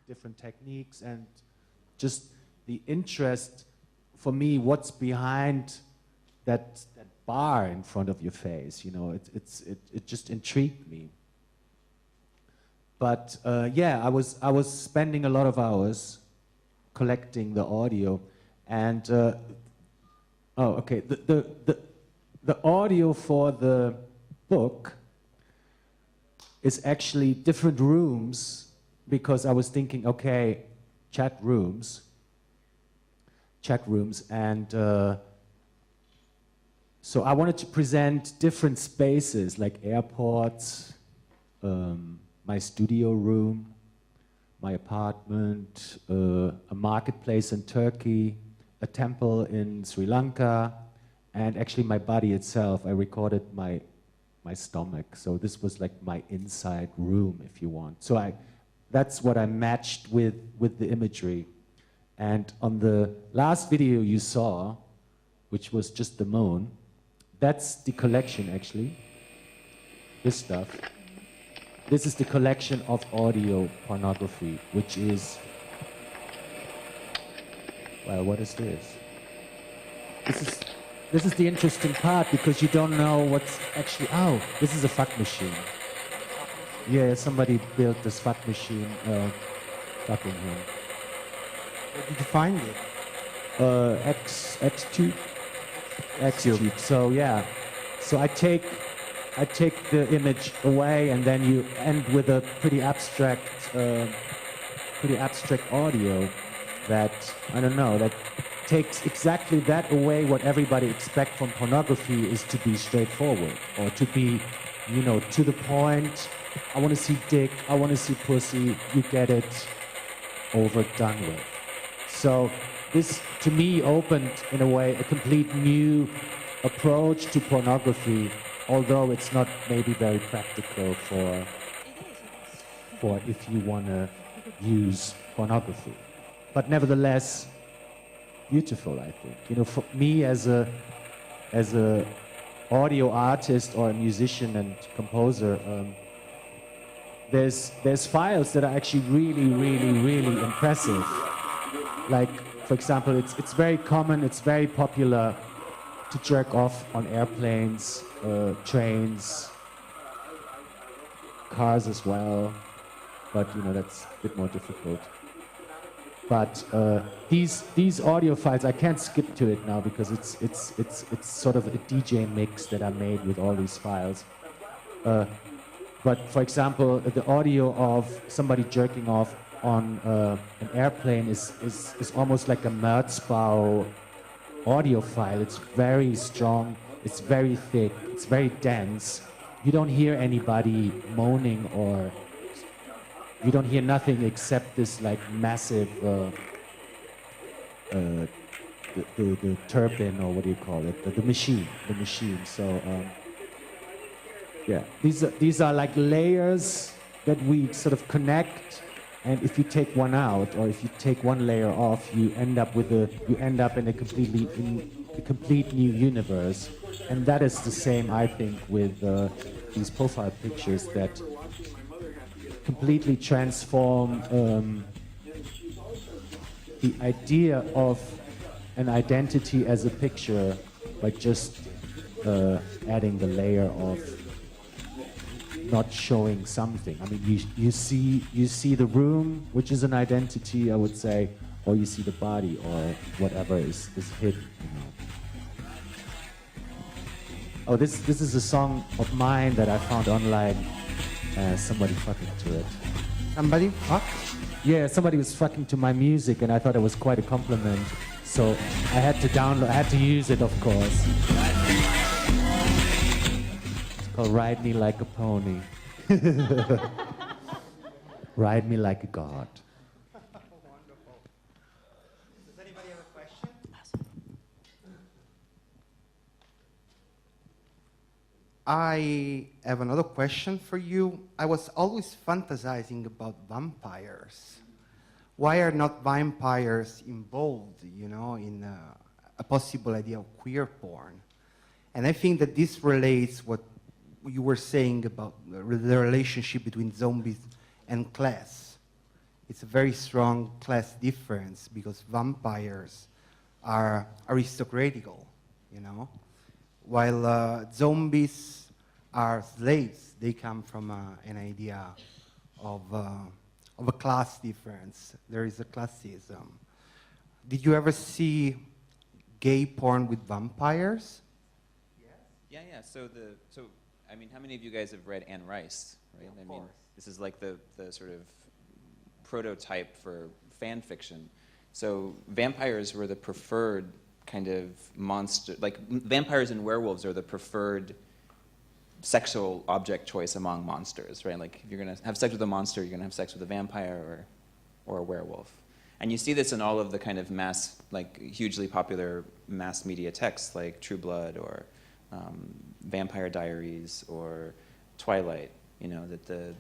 different techniques, and just the interest for me, what's behind that bar in front of your face, you know, it just intrigued me. But yeah, I was spending a lot of hours collecting the audio, and oh, okay, the audio for the book is actually different rooms, because I was thinking, okay, chat rooms, and so I wanted to present different spaces, like airports, my studio room, my apartment, a marketplace in Turkey, a temple in Sri Lanka, and actually my body itself. I recorded my stomach, so this was like my inside room, if you want. So that's what I matched with the imagery. And on the last video you saw, which was just the moon, that's the collection actually, this stuff. This is the collection of audio pornography, which is, well, what is this? This is the interesting part, because you don't know what's actually, oh, this is a fuck machine. Yeah, somebody built this fuck machine, fucking him. Where did you find it? X-Tube. X-Tube. So yeah, so I take the image away, and then you end with a pretty abstract audio that, I don't know, that takes exactly that away. What everybody expects from pornography is to be straightforward, or to be, you know, to the point. I want to see dick, I want to see pussy, you get it, over, done with. So this, to me, opened, in a way, a complete new approach to pornography, although it's not maybe very practical for if you want to use pornography. But nevertheless, beautiful, I think. You know, for me as a audio artist or a musician and composer, there's files that are actually really, really, really impressive. Like, for example, it's very common, it's very popular to jerk off on airplanes, trains, cars as well, but you know, that's a bit more difficult. But these audio files, I can't skip to it now, because it's sort of a DJ mix that I made with all these files. But for example, the audio of somebody jerking off on an airplane is almost like a Merzbau audio file. It's very strong, it's very thick, it's very dense. You don't hear anybody moaning, or you don't hear nothing except this like massive the turbine, or what do you call it, the machine. So yeah, these are like layers that we sort of connect, and if you take one out, or if you take one layer off, you end up in a complete new universe. And that is the same, I think, with these profile pictures that completely transform the idea of an identity as a picture by just adding the layer of not showing something. I mean, you see the room, which is an identity, I would say, or you see the body, or whatever is hidden. You know. Oh, this is a song of mine that I found online. Somebody fucking to it. Somebody fuck? Yeah, somebody was fucking to my music, and I thought it was quite a compliment. So I had to use it, of course. It's called Ride Me Like a Pony. Ride me like a god. Wonderful. Does anybody have a question? I have another question for you. I was always fantasizing about vampires. Why are not vampires involved, in a possible idea of queer porn? And I think that this relates what you were saying about the relationship between zombies and class. It's a very strong class difference because vampires are aristocratical, while zombies are slaves. They come from an idea of a class difference. There is a classism. Did you ever see gay porn with vampires? Yeah. So I mean, how many of you guys have read Anne Rice? Right. Of I mean, course. this is like the sort of prototype for fan fiction. So vampires were the preferred kind of monster. Like vampires and werewolves are the preferred sexual object choice among monsters, right? Like if you're going to have sex with a monster, you're going to have sex with a vampire or a werewolf. And you see this in all of the kind of mass, like hugely popular mass media texts like True Blood or Vampire Diaries or Twilight, that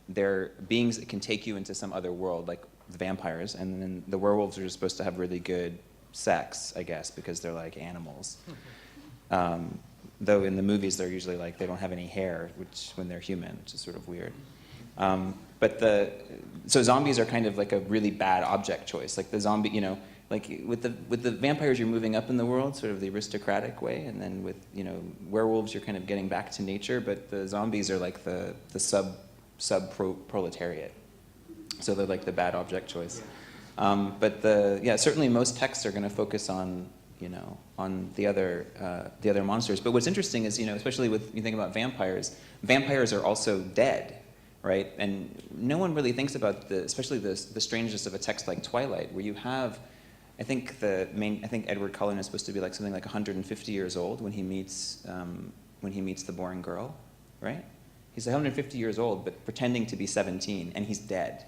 they're beings that can take you into some other world, like the vampires, and then the werewolves are just supposed to have really good sex, I guess, because they're like animals. Though in the movies they're usually like they don't have any hair, which when they're human, which is sort of weird. So zombies are kind of like a really bad object choice. Like the zombie, like with the vampires you're moving up in the world, sort of the aristocratic way, and then with werewolves you're kind of getting back to nature. But the zombies are like the sub-proletariat. So they're like the bad object choice. But certainly most texts are going to focus on on the other monsters. But what's interesting is especially with you think about vampires are also dead, right? And no one really thinks about especially the strangeness of a text like Twilight, where you have, I think Edward Cullen is supposed to be like something like 150 years old when he meets the boring girl, right? He's 150 years old, but pretending to be 17, and he's dead,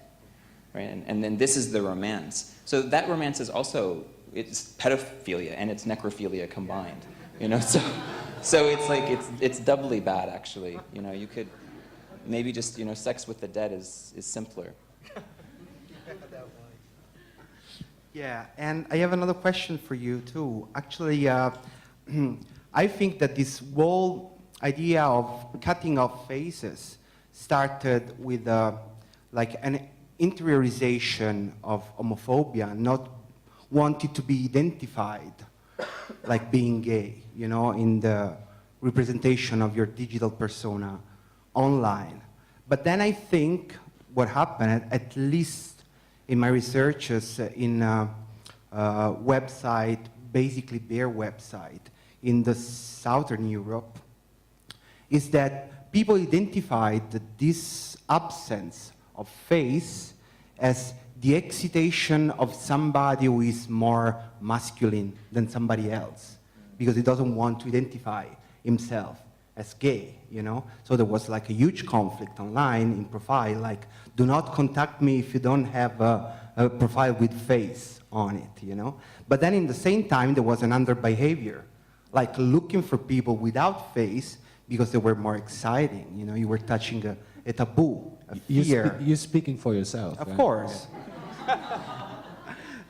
right? And then this is the romance. So that romance is also, it's pedophilia and it's necrophilia combined, So it's like it's doubly bad actually. You could maybe just sex with the dead is simpler. Yeah, and I have another question for you too. Actually, I think that this whole idea of cutting off faces started with like an interiorization of homophobia, not wanting to be identified like being gay, in the representation of your digital persona online. But then I think what happened, at least in my researches in website, basically their website in the Southern Europe, is that people identified this absence of face as the excitation of somebody who is more masculine than somebody else, because he doesn't want to identify himself as gay, So there was like a huge conflict online in profile, like, do not contact me if you don't have a profile with face on it, But then in the same time, there was another behavior, like looking for people without face because they were more exciting, you were touching a taboo, a fear. You're speaking for yourself. Of right? course.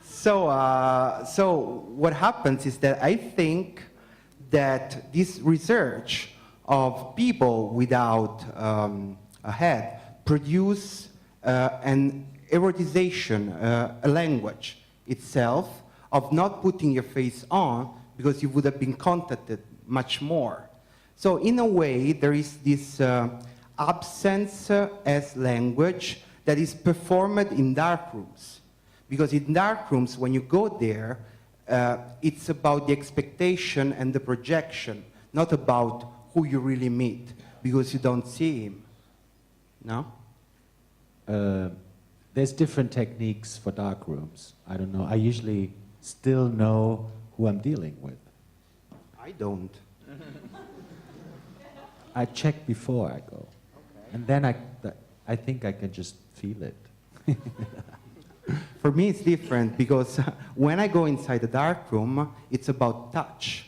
So what happens is that I think that this research of people without a head produce an erotization, a language itself of not putting your face on because you would have been contacted much more. So in a way, there is this absence as language that is performed in dark rooms. Because in dark rooms, when you go there, it's about the expectation and the projection, not about who you really meet, because you don't see him. No? There's different techniques for dark rooms. I don't know. I usually still know who I'm dealing with. I don't. I check before I go. Okay. And then I think I can just feel it. For me, it's different because when I go inside the dark room, it's about touch.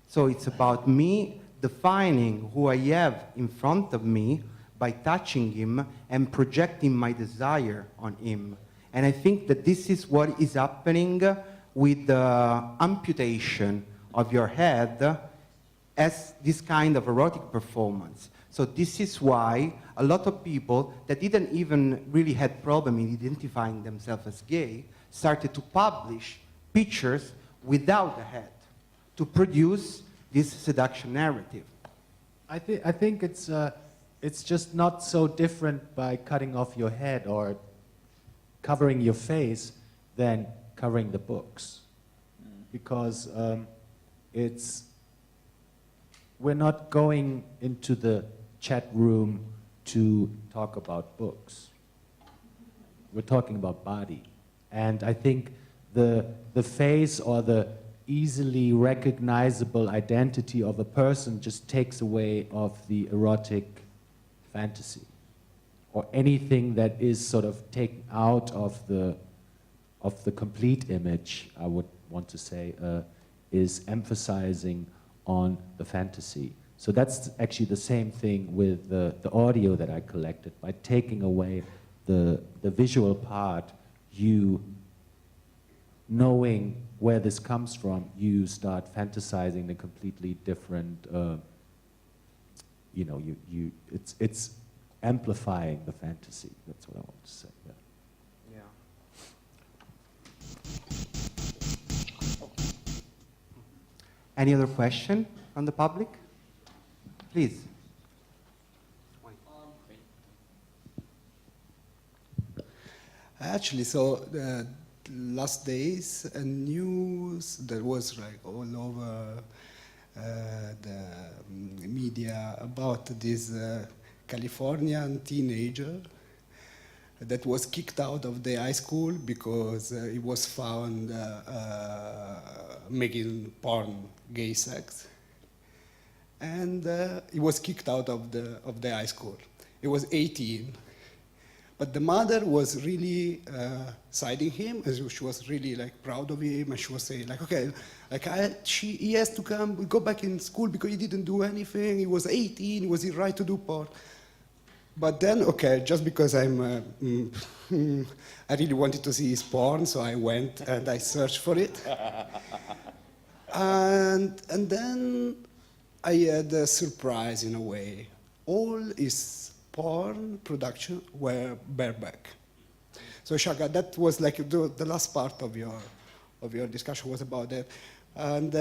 So it's about me defining who I have in front of me by touching him and projecting my desire on him. And I think that this is what is happening with the amputation of your head as this kind of erotic performance. So this is why a lot of people that didn't even really had problem in identifying themselves as gay started to publish pictures without the head to produce this seduction narrative. I think it's just not so different by cutting off your head or covering your face than covering the books, because we're not going into the chat room to talk about books. We're talking about body, and I think the face or the easily recognizable identity of a person just takes away of the erotic fantasy, or anything that is sort of taken out of the complete image, I would want to say, is emphasizing on the fantasy. So that's actually the same thing with the audio that I collected. By taking away the visual part, you, knowing where this comes from, you start fantasizing a completely different, it's amplifying the fantasy. That's what I want to say. Yeah. Any other question from the public? Please. Actually, so the last days, a news that was like all over the media about this Californian teenager that was kicked out of the high school because he was found making porn, gay sex, and he was kicked out of the high school. He was 18, but the mother was really siding him, as she was really like proud of him, and she was saying like, okay, like he has to go back in school because he didn't do anything. He was 18, he was right to do porn. But then, okay, just because I really wanted to see his porn, so I went and I searched for it. And then I had a surprise in a way. All his porn production were bareback. So Shaka, that was like the last part of your discussion was about that. And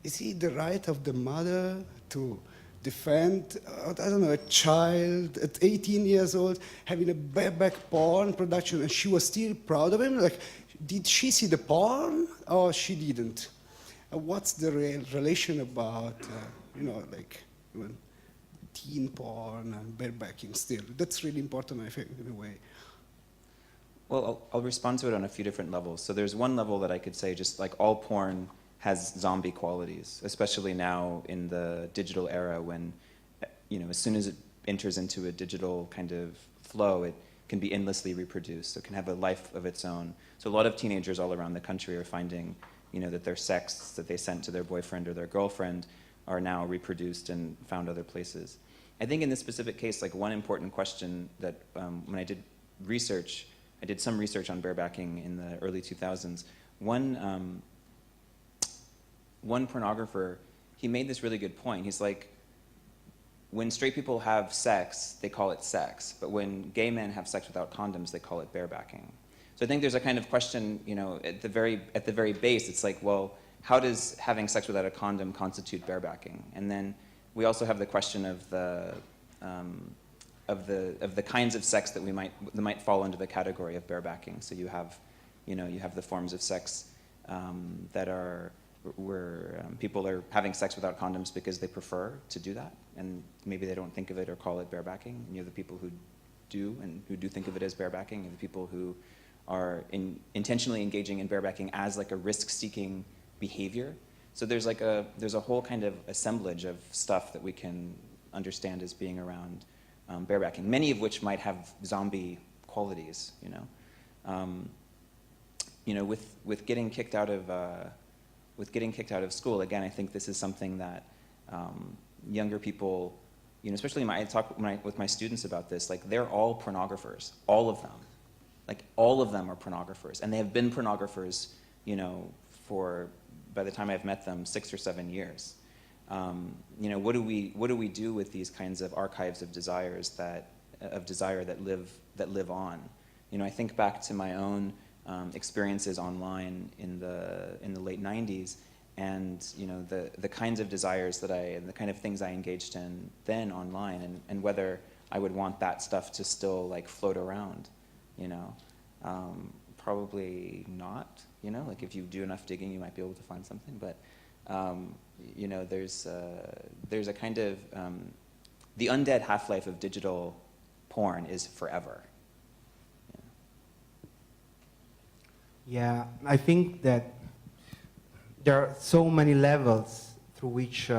is it the right of the mother to defend, I don't know, a child at 18 years old having a bareback porn production, and she was still proud of him? Like, did she see the porn or she didn't? What's the real relation about, like even teen porn and barebacking still? That's really important, I think, in a way. Well, I'll respond to it on a few different levels. So there's one level that I could say just like all porn has zombie qualities, especially now in the digital era when, as soon as it enters into a digital kind of flow, it can be endlessly reproduced. So it can have a life of its own. So a lot of teenagers all around the country are finding, that their sex that they sent to their boyfriend or their girlfriend are now reproduced and found other places. I think in this specific case, like one important question that when I did research, I did some research on barebacking in the early 2000s. One pornographer, he made this really good point. He's like, when straight people have sex, they call it sex. But when gay men have sex without condoms, they call it barebacking. So I think there's a kind of question, at the very base, it's like, well, how does having sex without a condom constitute barebacking? And then we also have the question of the kinds of sex that might fall into the category of barebacking. So you have the forms of sex that are where people are having sex without condoms because they prefer to do that, and maybe they don't think of it or call it barebacking. And you have the people who do, and who do think of it as barebacking, and the people who are intentionally engaging in barebacking as like a risk-seeking behavior. So there's a whole kind of assemblage of stuff that we can understand as being around barebacking, many of which might have zombie qualities. With getting kicked out of school, again, I think this is something that Younger people, you know, especially I talk with my students about this, like they're all pornographers, all of them. Like all of them are pornographers, and they have been pornographers, you know, for, by the time I've met them, 6 or 7 years. You know, what do we do with these kinds of archives of desire that live on? You know, I think back to my own experiences online in the late 90s, and you know, the kinds of desires and the kind of things I engaged in then online, and whether I would want that stuff to still like float around, you know. Probably not, you know, like if you do enough digging you might be able to find something, but you know, there's a kind of the undead half-life of digital porn is forever. Yeah, I think that there are so many levels through which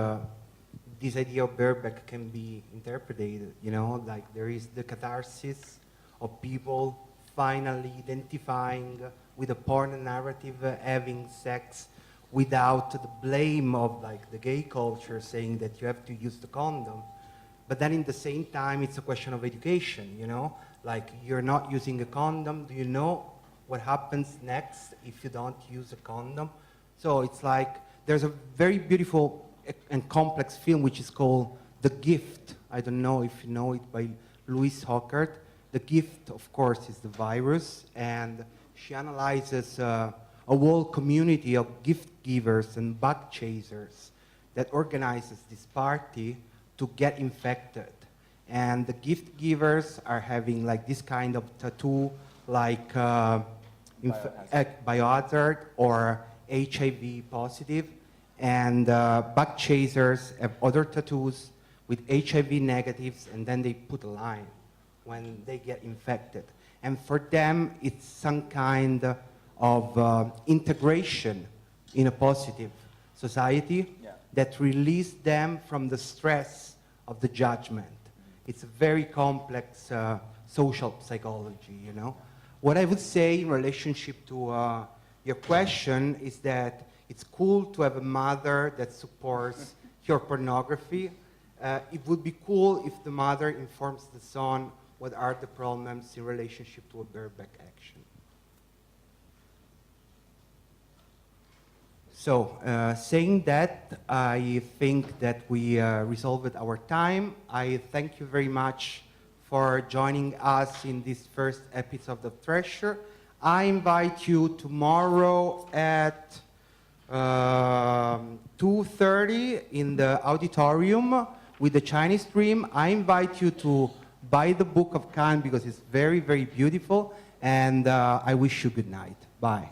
this idea of bareback can be interpreted, you know, like there is the catharsis of people finally identifying with a porn narrative, having sex without the blame of like the gay culture saying that you have to use the condom. But then in the same time, it's a question of education, you know, like you're not using a condom, do you know what happens next if you don't use a condom? So it's like, there's a very beautiful and complex film which is called The Gift. I don't know if you know it, by Louise Hockert. The Gift, of course, is the virus, and she analyzes a whole community of gift givers and bug chasers that organizes this party to get infected. And the gift givers are having like this kind of tattoo, like biohazard or HIV positive, and bug chasers have other tattoos with HIV negatives, and then they put a line when they get infected. And for them, it's some kind of integration in a positive society that release them from the stress of the judgment. It's a very complex social psychology, you know. What I would say in relationship to your question is that it's cool to have a mother that supports your pornography. It would be cool if the mother informs the son what are the problems in relationship to a bareback action. So, saying that, I think that we resolved our time. I thank you very much for joining us in this first episode of Trashure. I invite you tomorrow at 2:30 in the auditorium with the Chinese stream. I invite you to buy the book of Khan because it's very, very beautiful, and I wish you good night. Bye.